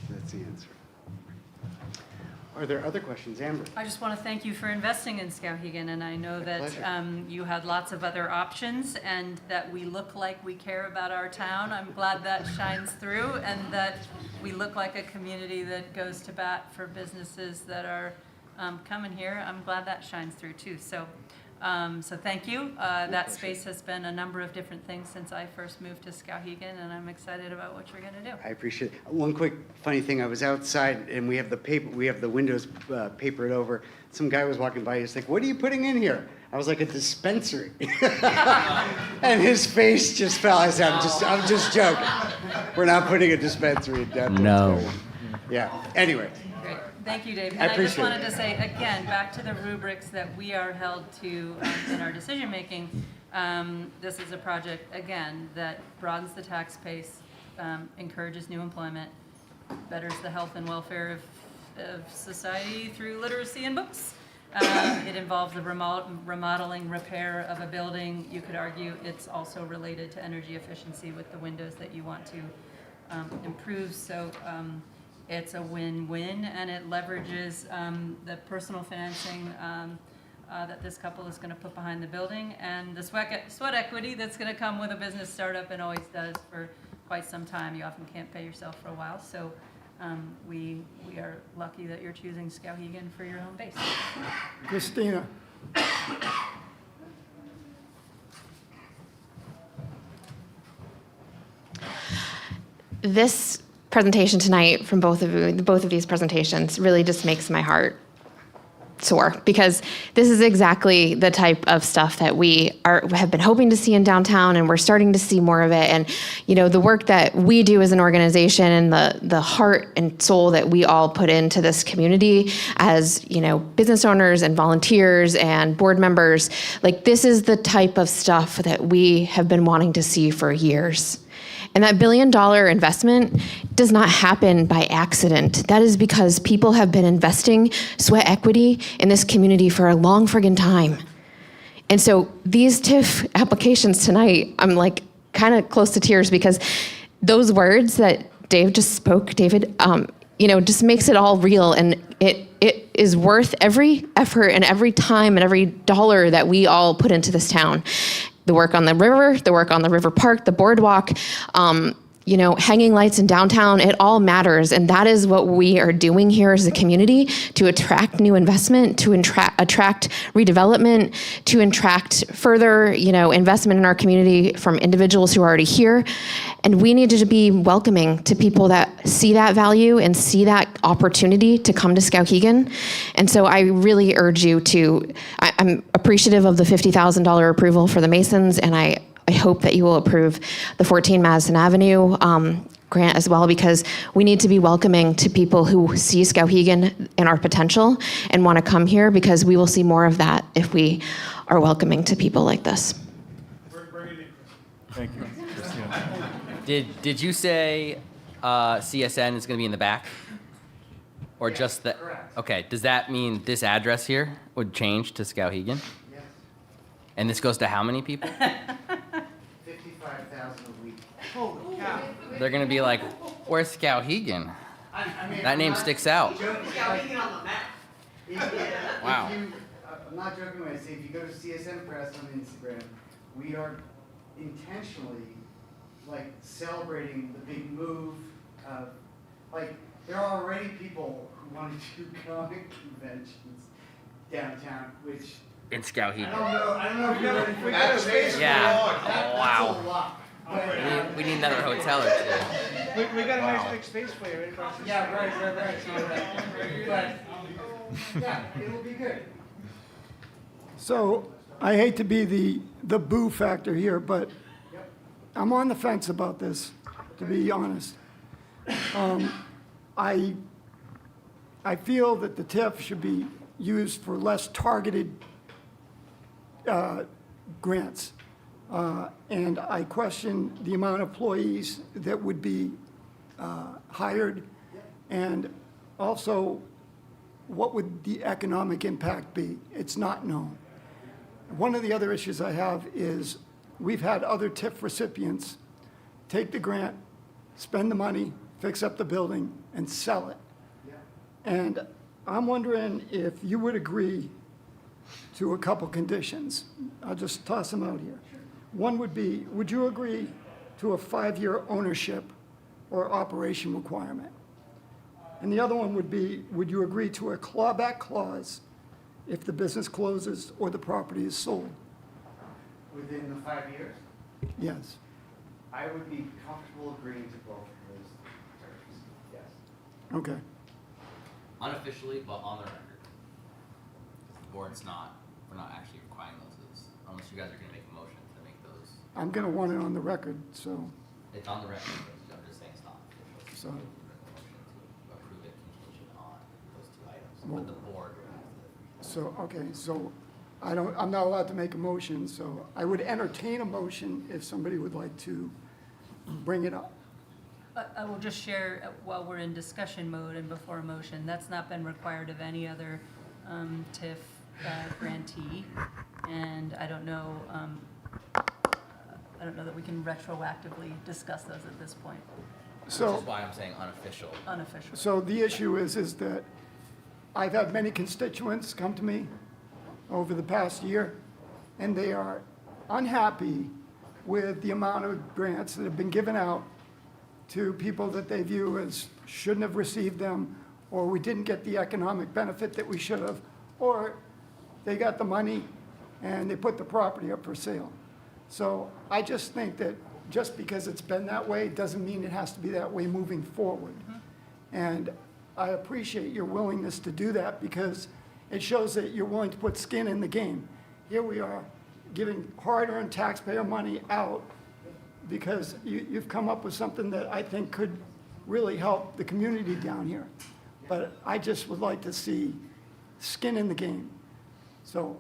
That's the answer. Are there other questions? Amber? I just want to thank you for investing in Skowhegan, and I know that pleasure. you had lots of other options and that we look like we care about our town. I'm glad that shines through and that we look like a community that goes to bat for businesses that are coming here. I'm glad that shines through too. So thank you. That space has been a number of different things since I first moved to Skowhegan, and I'm excited about what you're going to do. I appreciate it. One quick funny thing, I was outside and we have the windows papered over. Some guy was walking by, he's like, what are you putting in here? I was like, a dispensary. And his face just fell. I said, I'm just joking. We're not putting a dispensary in downtown. No. Yeah, anyway. Great. Thank you, Dave. I And I just appreciate wanted it. to say, again, back to the rubrics that we are held to in our decision-making. This is a project, again, that broadens the tax base, encourages new employment, betters the health and welfare of society through literacy and books. It involves the remodeling, repair of a building. You could argue it's also related to energy efficiency with the windows that you want to improve. So it's a win-win, and it leverages the personal financing that this couple is going to put behind the building, and the sweat equity that's going to come with a business startup and always does for quite some time. You often can't pay yourself for a while, so we are lucky that you're choosing Skowhegan for your home base. Christina? This presentation tonight from both of these presentations really just makes my heart soar, because this is exactly the type of stuff that we have been hoping to see in downtown, and we're starting to see more of it. And the work that we do as an organization and the heart and soul that we all put into this community as business owners and volunteers and board members, like, this is the type of stuff that we have been wanting to see for years. And that $1 billion investment does not happen by accident. That is because people have been investing sweat equity in this community for a long friggin' time. And so these TIF applications tonight, I'm like kind of close to tears, because those words that Dave just spoke, David, just makes it all real. And it is worth every effort and every time and every dollar that we all put into this town. The work on the river, the work on the river park, the boardwalk, hanging lights in downtown, it all matters. And that is what we are doing here as a community, to attract new investment, to attract redevelopment, to attract further, investment in our community from individuals who are already here. And we need to be welcoming to people that see that value and see that opportunity to come to Skowhegan. And so I really urge you I'm appreciative of the $50,000 approval for the Masons, and I hope that you will approve the 14 Madison Avenue grant as well, because we need to be welcoming to people who see Skowhegan and our potential and want to come here, because we will see more of that if we are welcoming to people like this. Thank you, Christina. Did you say CSN is going to be in the back? Or Yes, just the? correct. Okay, does that mean this address here would change to Skowhegan? Yes, And this goes to how many people? 55,000 a week. Holy cow. They're gonna be like, where's Skowhegan? I mean, That I'm name not sticks out. joking, like, Wow. I'm not joking when I say if you go to CSM Press on Instagram, we are intentionally like celebrating the big move. Like there are already people who want to do comic conventions downtown, which In I Skowhegan. don't know if you're ready for that. Yeah. That's Wow. a lot. But, We need another hotel or two. We got a nice big space for you right across the street. yeah, right. But, yeah, it'll be good. So I hate to be the boo factor here, but Yep. I'm on the fence about this, to be honest. I feel that the TIF should be used for less targeted grants. And I question the amount of employees that would be hired. And also, what would the economic impact be? It's not known. One of the other issues I have is we've had other TIF recipients take the grant, spend the money, fix up the building, and sell it. And I'm wondering if you would agree to a couple conditions. I'll just toss them out here. One would be, would you agree to a 5-year ownership or operation requirement? And the other one would be, would you agree to a clawback clause if the business closes or the property is sold? Within the 5 years, Yes. I would be comfortable agreeing to both of those terms, yes. Okay. Unofficially, but on the record. The board's not, we're not actually requiring those, unless you guys are gonna make a motion to make those. I'm going to want it on the record, so, It's on the record, but I'm just saying it's not official. So- Make a motion to approve it contingent on those two items, Well- but the board would have to. so, okay, so I'm not allowed to make a motion, so I would entertain a motion if somebody would like to bring it up. I will just share, while we're in discussion mode and before a motion, that's not been required of any other TIF grantee. And I don't know that we can retroactively discuss those at this point, So. Which is why I'm saying unofficial. unofficial. So the issue is that I've had many constituents come to me over the past year, and they are unhappy with the amount of grants that have been given out to people that they view as shouldn't have received them, or we didn't get the economic benefit that we should have, or they got the money and they put the property up for sale. So I just think that just because it's been that way, doesn't mean it has to be that way moving forward. And I appreciate your willingness to do that because it shows that you're willing to put skin in the game. Here we are giving hard-earned taxpayer money out because you've come up with something that I think could really help the community down here. But I just would like to see skin in the game. So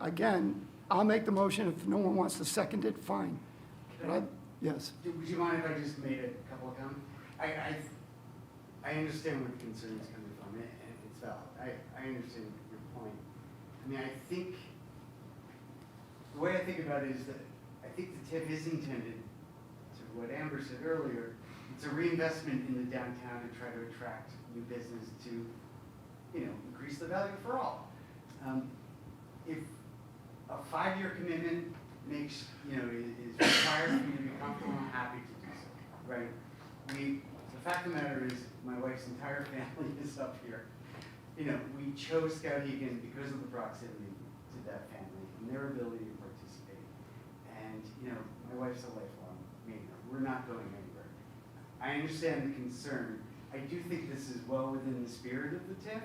again, I'll make the motion. If no one wants to second it, fine. But yes. Would you mind if I just made a couple of comments? I understand where the concern is coming from, and it's valid. I understand your point. I mean, I think, the way I think about it is that I think the TIF is intended, to what Amber said earlier, it's a reinvestment in the downtown to try to attract new business to, increase the value for all. If a 5-year commitment makes, is required for you to be comfortable, I'm happy to do so, right? The fact of the matter is, my wife's entire family is up here. We chose Skowhegan because of the proximity to that family and their ability to participate. And, my wife's a lifelong Mainer. We're not going anywhere. I understand the concern. I do think this is well within the spirit of the TIF,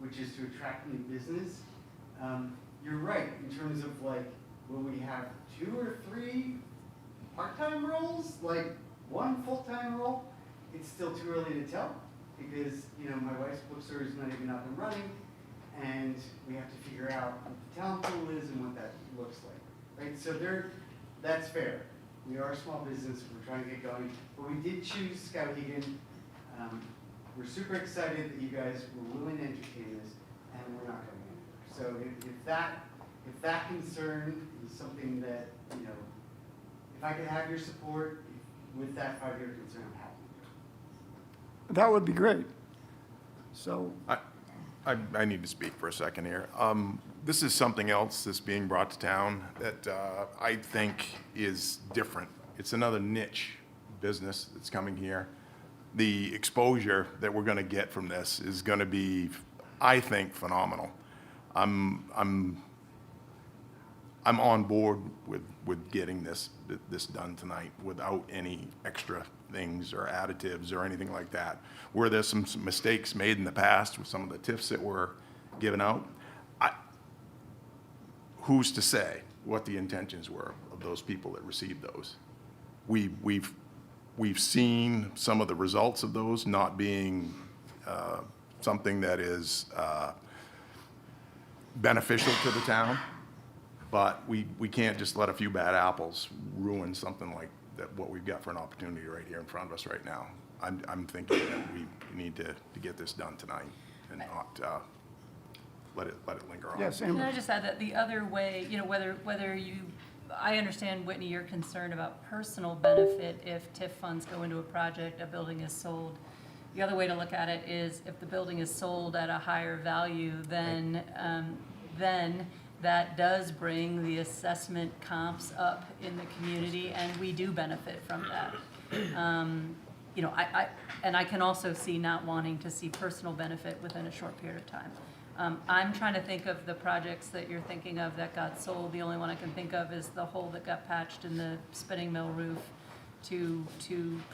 which is to attract new business. You're right, in terms of will we have 2 or 3 part-time roles, one full-time role? It's still too early to tell because, my wife's bookstore is not even up and running and we have to figure out what the talent pool is and what that looks like, right? So that's fair. We are a small business, we're trying to get going, but we did choose Skowhegan we're super excited that you guys were willing to entertain this, and we're not going anywhere. So if that concern is something that, you know, if I could have your support with that 5-year concern, I'm happy. That would be great. So, I need to speak for a second here. This is something else that's being brought to town that I think is different. It's another niche business that's coming here. The exposure that we're going to get from this is going to be, I think, phenomenal. I'm on board with getting this done tonight without any extra things or additives or anything like that. Where there's some mistakes made in the past with some of the TIFs that were given out, who's to say what the intentions were of those people that received those? We've seen some of the results of those not being something that is beneficial to the town, but we can't just let a few bad apples ruin something like that, what we've got for an opportunity right here in front of us right now. I'm thinking that we need to get this done tonight and not let it linger on. yes, Can Amber. I just add that the other way, you know, whether you, I understand, Whitney, your concern about personal benefit if TIF funds go into a project, a building is sold. The other way to look at it is if the building is sold at a higher value, then that does bring the assessment comps up in the community, and we do benefit from that. You know, I can also see not wanting to see personal benefit within a short period of time. I'm trying to think of the projects that you're thinking of that got sold. The only one I can think of is the hole that got patched in the spinning mill roof to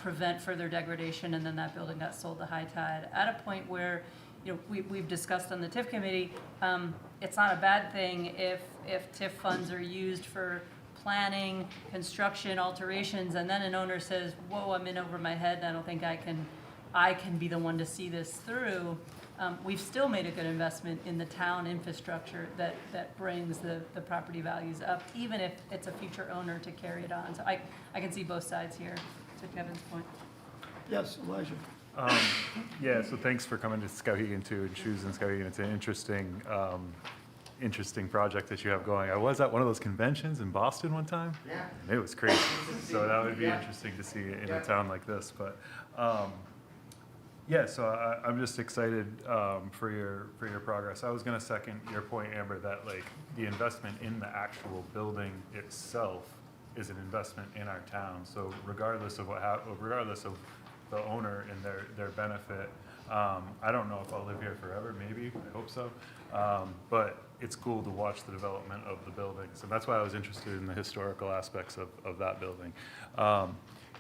prevent further degradation, and then that building got sold to High Tide. At a point where, you know, we've discussed on the TIF committee, it's not a bad thing if TIF funds are used for planning, construction, alterations, and then an owner says, whoa, I'm in over my head, and I don't think I can be the one to see this through. We've still made a good investment in the town infrastructure that brings the property values up, even if it's a future owner to carry it on. So I can see both sides here, to Kevin's point. Yes, Elijah. Yeah, so thanks for coming to Skowhegan too, and choosing Skowhegan. It's an interesting project that you have going. I was at one of those conventions in Boston one time. Yeah. And it was crazy. So that would be interesting to see in a town like this. But yeah, so I'm just excited for your progress. I was going to second your point, Amber, that like the investment in the actual building itself is an investment in our town. So regardless of regardless of the owner and their benefit, I don't know if I'll live here forever. Maybe, I hope so. But it's cool to watch the development of the building. So that's why I was interested in the historical aspects of that building.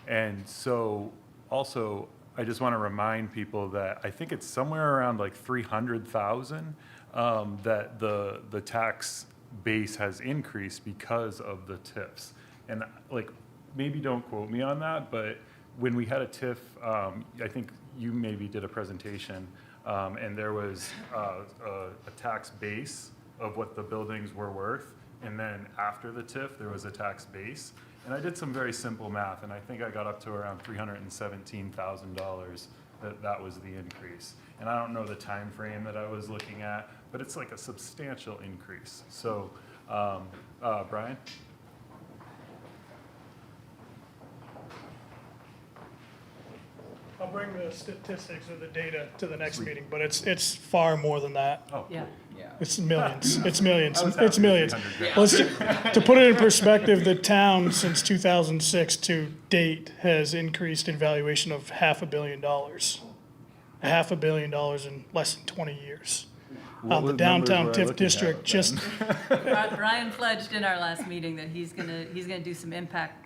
And so also, I just want to remind people that I think it's somewhere around like 300,000 that the tax base has increased because of the TIFs. And like, maybe don't quote me on that, but when we had a TIF, I think you maybe did a presentation, and there was a tax base of what the buildings were worth, and then after the TIF, there was a tax base. And I did some very simple math, and I think I got up to around $317,000 that was the increase. And I don't know the time frame that I was looking at, but it's like a substantial increase. So, Brian? I'll bring the statistics or the data to the next meeting, but it's far more than that. Oh, Yeah. It's millions. It's millions. I was It's happy millions. with 300 Let's to put it in perspective, the town since 2006 to date has increased in valuation of $500 million. $500 million in less than 20 years. The downtown TIF district just Brian pledged in our last meeting that he's gonna do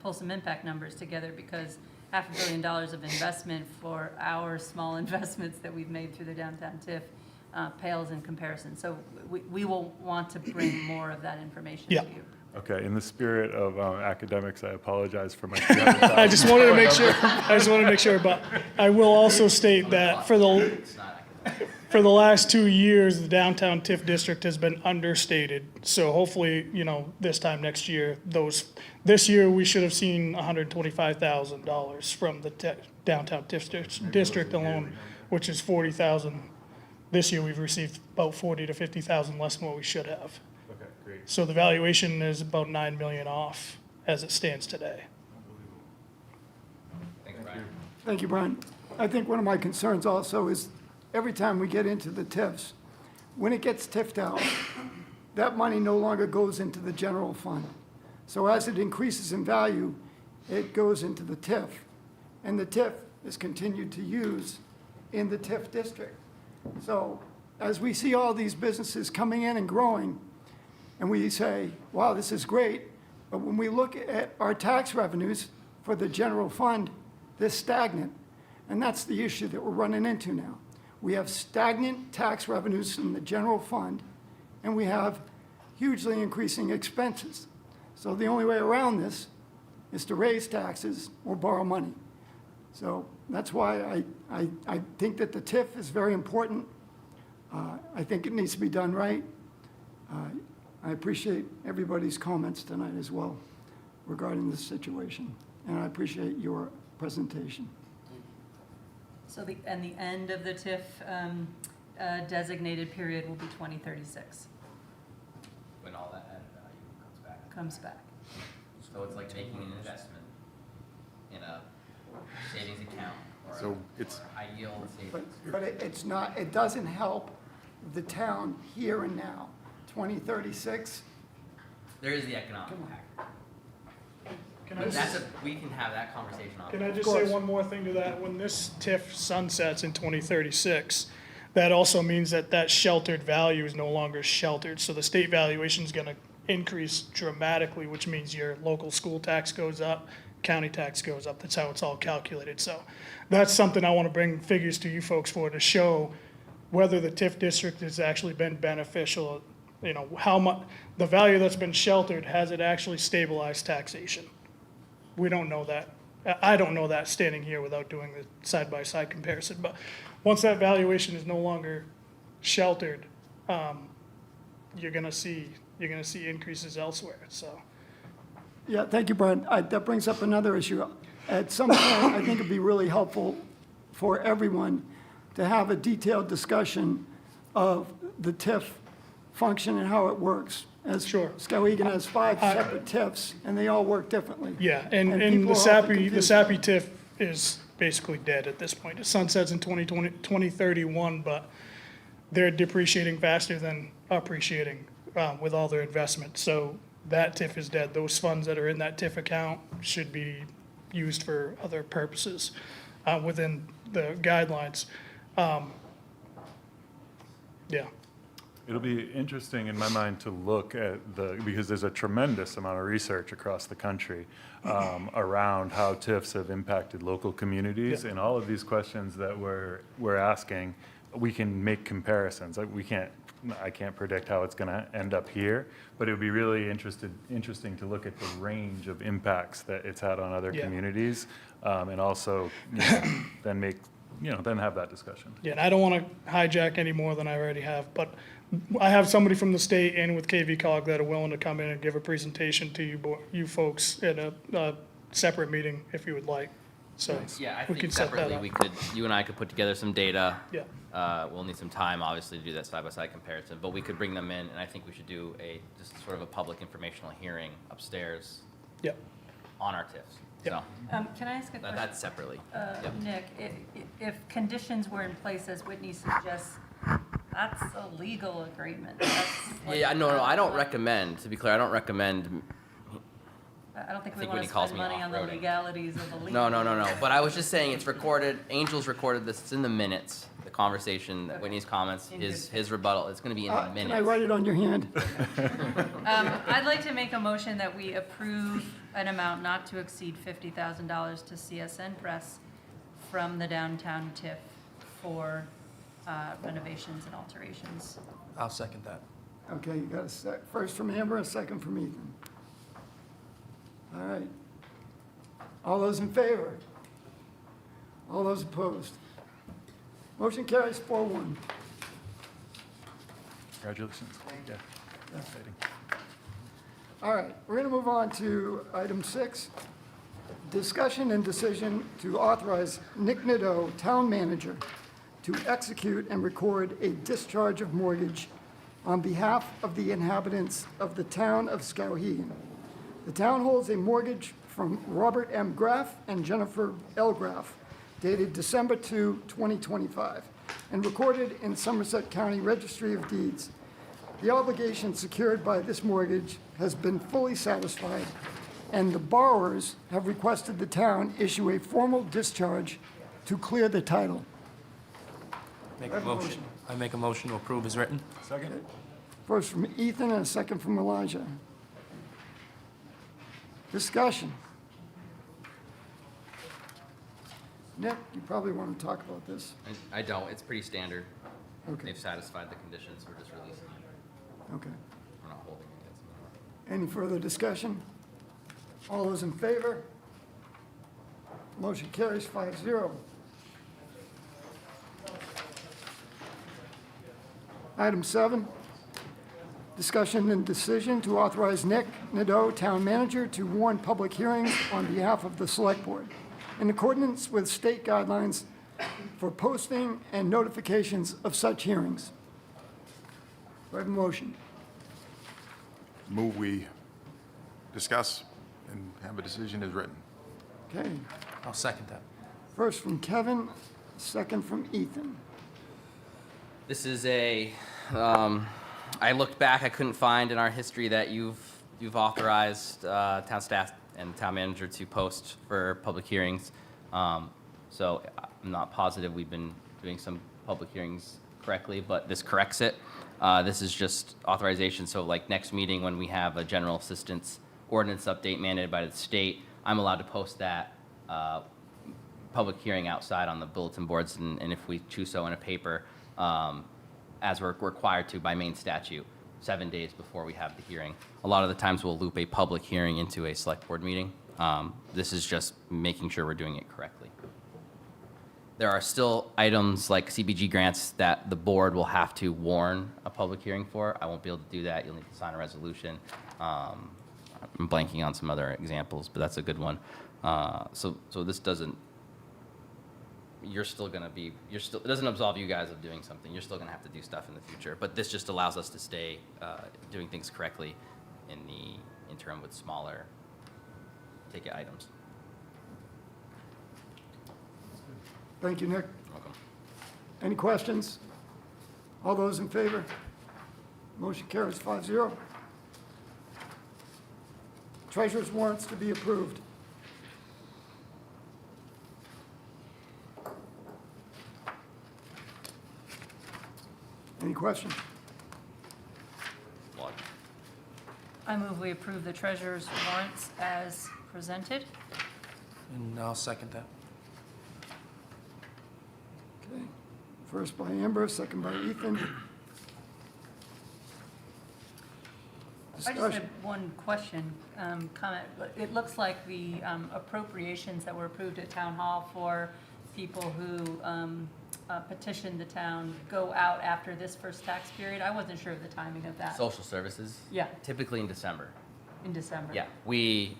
pull some impact numbers together, because $500 million of investment for our small investments that we've made through the downtown TIF pales in comparison. So we will want to bring more of that information to Yeah. you. Okay, in the spirit of academics, I apologize for my. I just wanted to make sure. But I will also state that for the last 2 years, the downtown TIF district has been understated. So hopefully, this time next year, this year we should have seen $125,000 from the downtown TIF district alone. which is 40,000. This year, we've received about 40 to 50,000 less than what we should have. Okay, great. So the valuation is about 9 million off as it stands today. Thanks, Brian. Thank you, Brian. I think one of my concerns also is every time we get into the TIFs, when it gets TIFed out, that money no longer goes into the general fund. So as it increases in value, it goes into the TIF. And the TIF is continued to use in the TIF district. So as we see all these businesses coming in and growing, and we say, wow, this is great, but when we look at our tax revenues for the general fund, they're stagnant. And that's the issue that we're running into now. We have stagnant tax revenues in the general fund, and we have hugely increasing expenses. So the only way around this is to raise taxes or borrow money. So that's why I think that the TIF is very important. I think it needs to be done right. I appreciate everybody's comments tonight as well regarding this situation, and I appreciate your presentation. So the end of the TIF designated period will be 2036. When all that added value Comes back. So it's like making an investment in a savings account or So it's- or high yield savings. But it's not, it doesn't help the town here and now. 2036, There is the economic impact. Can I But just- that's we can have that conversation on. Can I just say one more thing to that? When this TIF sunsets in 2036, that also means that that sheltered value is no longer sheltered. So the state valuation is going to increase dramatically, which means your local school tax goes up, county tax goes up. That's how it's all calculated. So that's something I want to bring figures to you folks for, to show whether the TIF district has actually been beneficial. You know, how much, the value that's been sheltered, has it actually stabilized taxation? We don't know that. I don't know that standing here without doing the side-by-side comparison. But once that valuation is no longer sheltered, you're gonna see increases elsewhere, so. yeah, thank you, Brian. That brings up another issue. At some point, I think it'd be really helpful for everyone to have a detailed discussion of the TIF function and how it works. As Sure. Skowhegan has 5 separate TIFs, and they all work differently. Yeah, and people the are often SAPI confused. TIF is basically dead at this point. It sunsets in 2031, but they're depreciating faster than appreciating with all their investment. So that TIF is dead. Those funds that are in that TIF account should be used for other purposes within the guidelines. Yeah. It'll be interesting in my mind to look at because there's a tremendous amount of research across the country around how TIFs have impacted local communities. Yeah. And all of these questions that we're asking, we can make comparisons. I can't predict how it's gonna end up here, but it would be really interesting to look at the range of impacts that it's had on other Yeah. communities. And also, then have that discussion. Yeah, and I don't want to hijack any more than I already have, but I have somebody from the state and with KV-COG that are willing to come in and give a presentation to you folks at a separate meeting if you would like. So Yeah, I we can think set that separately up. you and I could put together some data. Yeah. We'll need some time, obviously, to do that side-by-side comparison, but we could bring them in, and I think we should do just sort of a public informational hearing upstairs Yep. on our TIFs. Yep. So Can I ask a question? that's separately. Yep. Nick, if conditions were in place, as Whitney suggests, that's a legal agreement. That's like- Yeah, no, I don't recommend, to be clear, I don't recommend, I don't think I we think want Whitney to calls spend me money on the off-roading. legalities of a legal. no. But I was just saying, it's recorded, Angel's recorded this, it's in the minutes, the conversation, Whitney's comments, his rebuttal, it's gonna be in the Can I minutes. write it on your hand? I'd like to make a motion that we approve an amount not to exceed $50,000 to CSN Press from the downtown TIF for renovations and alterations. I'll second that. Okay, you got a first from Amber, a second from Ethan. All right. All those in favor? All those opposed? Motion carries 4-1. Congratulations. Yeah. Exciting. All right, we're going to move on to item 6. Discussion and decision to authorize Nick Nadeau, town manager, to execute and record a discharge of mortgage on behalf of the inhabitants of the town of Skowhegan. The town holds a mortgage from Robert M. Graff and Jennifer L. Graff dated December 2, 2025, and recorded in Somerset County Registry of Deeds. The obligation secured by this mortgage has been fully satisfied, and the borrowers have requested the town issue a formal discharge to clear the title. Make a motion. I make a motion to approve as written. Second? First from Ethan and a second from Elijah. Discussion. Nick, you probably want to talk about this. I don't, it's pretty standard. Okay. They've satisfied the conditions, we're just releasing it. Okay. We're not holding it against them. Any further discussion? All those in favor? Motion carries 5-0. Item 7, discussion and decision to authorize Nick Nadeau, Town Manager, to warn public hearings on behalf of the Select Board in accordance with state guidelines for posting and notifications of such hearings. Do I have a motion? Move we discuss and have a decision as written. Okay. I'll second that. First from Kevin, second from Ethan. This is I looked back, I couldn't find in our history that you've authorized town staff and town manager to post for public hearings. So I'm not positive we've been doing some public hearings correctly, but this corrects it. This is just authorization, so like next meeting when we have a general assistance ordinance update mandated by the state, I'm allowed to post that public hearing outside on the bulletin boards, and if we choose so in a paper, as we're required to by Maine statute, 7 days before we have the hearing. A lot of the times we'll loop a public hearing into a select board meeting. This is just making sure we're doing it correctly. There are still items like CBG grants that the board will have to warn a public hearing for. I won't be able to do that. You'll need to sign a resolution. I'm blanking on some other examples, but that's a good one. So this doesn't, it doesn't absolve you guys of doing something. You're still gonna have to do stuff in the future, but this just allows us to stay doing things correctly in the interim with smaller ticket items. Thank you, Nick. You're welcome. Any questions? All those in favor? Motion carries 5-0. Treasurer's warrants to be approved. Any questions? One. I move we approve the treasurer's warrants as presented. And I'll second that. Okay. First by Amber, second by Ethan. I just Discussion. have one question, comment. It looks like the appropriations that were approved at Town Hall for people who petitioned the town go out after this first tax period. I wasn't sure of the timing of that. Social services? Yeah. Typically in December. In December. Yeah, we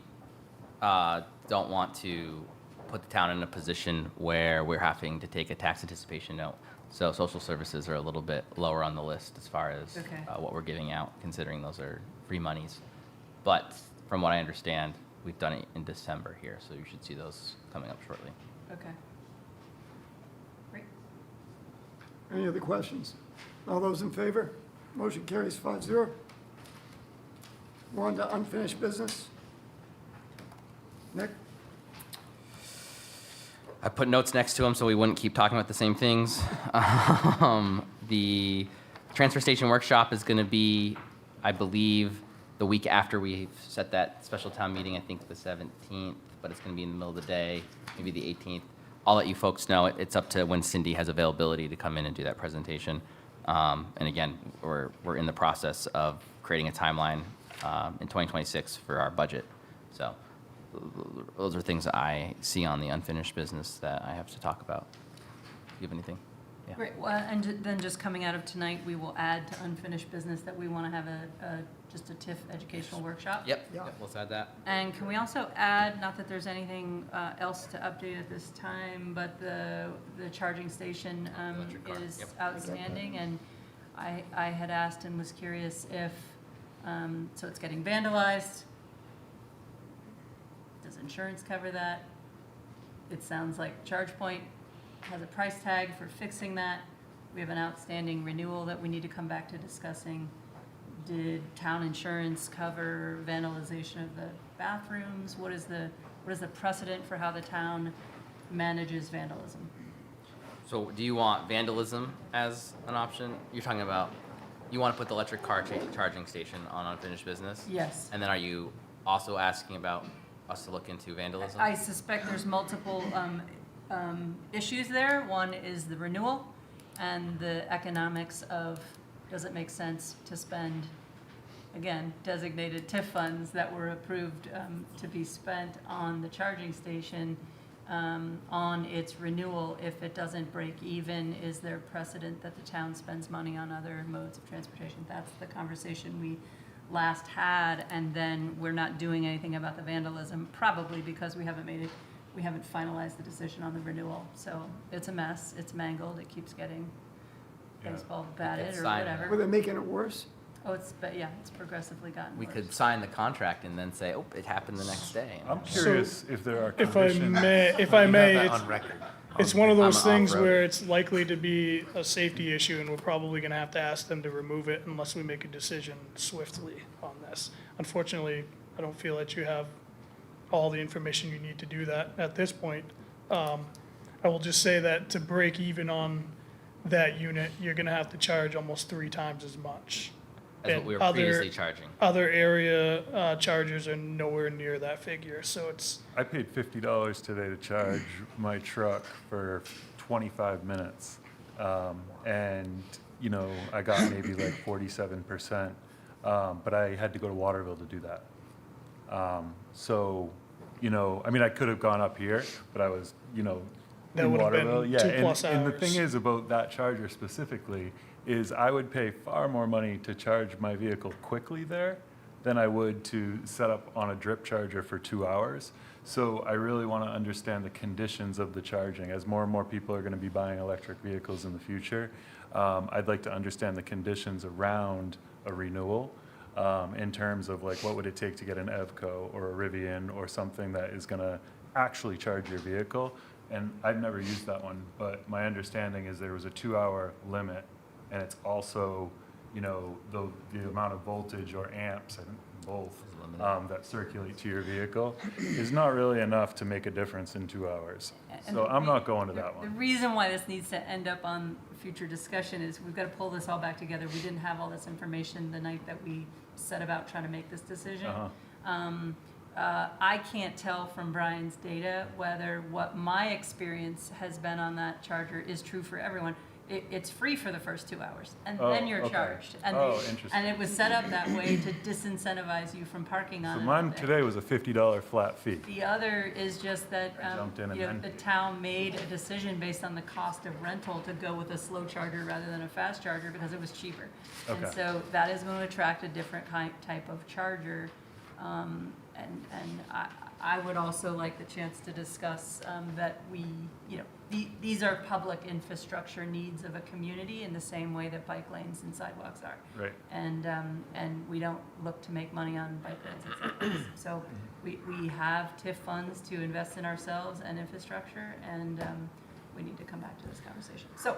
don't want to put the town in a position where we're having to take a tax anticipation note. So social services are a little bit lower on the list as far as Okay. what we're giving out, considering those are free monies. But from what I understand, we've done it in December here, so you should see those coming up shortly. Okay. Great. Any other questions? All those in favor? Motion carries 5-0. We're on to unfinished business. Nick? I put notes next to them so we wouldn't keep talking about the same things. The transfer station workshop is going to be, I believe, the week after we set that special town meeting, I think the 17th, but it's going to be in the middle of the day, maybe the 18th. I'll let you folks know. It's up to when Cindy has availability to come in and do that presentation. And again, we're in the process of creating a timeline in 2026 for our budget. So those are things that I see on the unfinished business that I have to talk about. Do you have anything? Yeah. Great, well, and then just coming out of tonight, we will add to unfinished business that we want to have just a TIF educational workshop. Yep, let's add that. And can we also add, not that there's anything else to update at this time, but the charging station Electric car, is yep. outstanding, and I had asked and was curious if, so it's getting vandalized. Does insurance cover that? It sounds like ChargePoint has a price tag for fixing that. We have an outstanding renewal that we need to come back to discussing. Did town insurance cover vandalization of the bathrooms? What is the precedent for how the town manages vandalism? So do you want vandalism as an option? You're talking about, you want to put the electric car charging station on unfinished business? Yes. And then are you also asking about us to look into vandalism? I suspect there's multiple issues there. One is the renewal and the economics of, does it make sense to spend, again, designated TIF funds that were approved to be spent on the charging station on its renewal? If it doesn't break even, is there precedent that the town spends money on other modes of transportation? That's the conversation we last had, and then we're not doing anything about the vandalism, probably because we haven't finalized the decision on the renewal. So it's a mess, it's mangled, it keeps getting baseball batted It's or signed. whatever. Were they making it worse? Oh, it's progressively gotten We worse. could sign the contract and then say, oh, it happened the next day. I'm curious if there are If I conditions. may, it's one of those I'm an things off-roader. where it's likely to be a safety issue, and we're probably gonna have to ask them to remove it unless we make a decision swiftly on this. Unfortunately, I don't feel that you have all the information you need to do that at this point. I will just say that to break even on that unit, you're gonna have to charge almost 3 times as much. That's what And we were previously charging. Other area chargers are nowhere near that figure, so it's, I paid $50 today to charge my truck for 25 minutes. And, you know, I got maybe like 47%. But I had to go to Waterville to do that. So, you know, I mean, I could have gone up here, but I was, you know, That in would have been Waterville. Yeah, 2+ and the hours. thing is about that charger specifically is I would pay far more money to charge my vehicle quickly there than I would to set up on a drip charger for 2 hours. So I really want to understand the conditions of the charging. As more and more people are going to be buying electric vehicles in the future, I'd like to understand the conditions around a renewal in terms of like what would it take to get an Evco or a Rivian or something that is going to actually charge your vehicle. And I've never used that one, but my understanding is there was a 2-hour limit, and it's also, you know, the amount of voltage or amps, I think both, that circulate to your vehicle is not really enough to make a difference in 2 hours. And So I'm the- not going to that The one. reason why this needs to end up on future discussion is we've got to pull this all back together. We didn't have all this information the night that we set about trying to make this decision. I can't tell from Brian's data whether what my experience has been on that charger is true for everyone. It's free for the first 2 hours, and then you're okay. charged. And Oh, they- interesting. And it was set up that way to disincentivize you from parking on So it. mine all day. today was a $50 flat fee. The other is just that, I jumped in and you know, then- the town made a decision based on the cost of rental to go with a slow charger rather than a fast charger because it was cheaper. And Okay. so that is going to attract a different type of charger. And I would also like the chance to discuss that we, you know, these are public infrastructure needs of a community in the same way that bike lanes and sidewalks are. Right. And we don't look to make money on bike lanes and sidewalks. So we have TIF funds to invest in ourselves and infrastructure, and we need to come back to this conversation. So,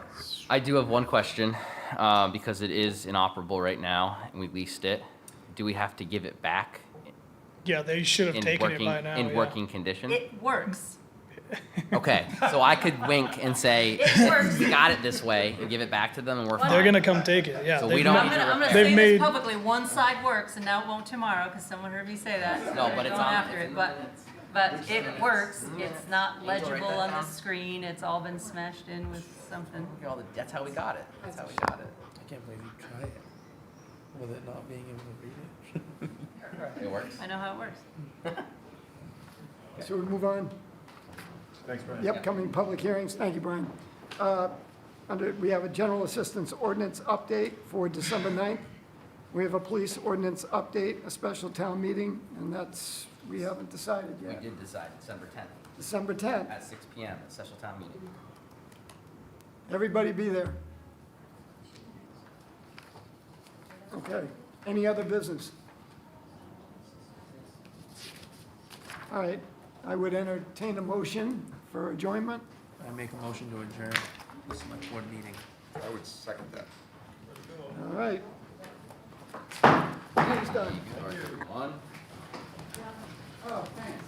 I do have one question, because it is inoperable right now, and we leased it. Do we have to give it back yeah, they should have in taken it working, by now, in yeah. working condition? it works. Okay, so I could wink and say, It works. we got it this way, and give it back to them, and we're fine. They're gonna come take it, yeah. So They've we don't not- need to I'm gonna They've say made- this publicly, one side works, and now it won't tomorrow, because someone heard me say that. so No, they're but it's going on- after it, but it works. It's not legible on the screen. It's all been smashed in with something. That's how we got it. That's how we got it. I can't believe you tried it with it not being able to read it. It works. I know how it works. So we move on. Thanks, Brian. The upcoming public hearings, thank you, Brian. we have a general assistance ordinance update for December 9th. We have a police ordinance update, a special town meeting, and that's, we haven't decided We yet. did decide, December 10th, December 10th. at 6 PM, a special town meeting. Everybody be there. Okay, any other business? All right, I would entertain a motion for adjournment. I make a motion to adjourn the select board meeting. I would second that. All right. Meeting's done. One. Oh, thanks.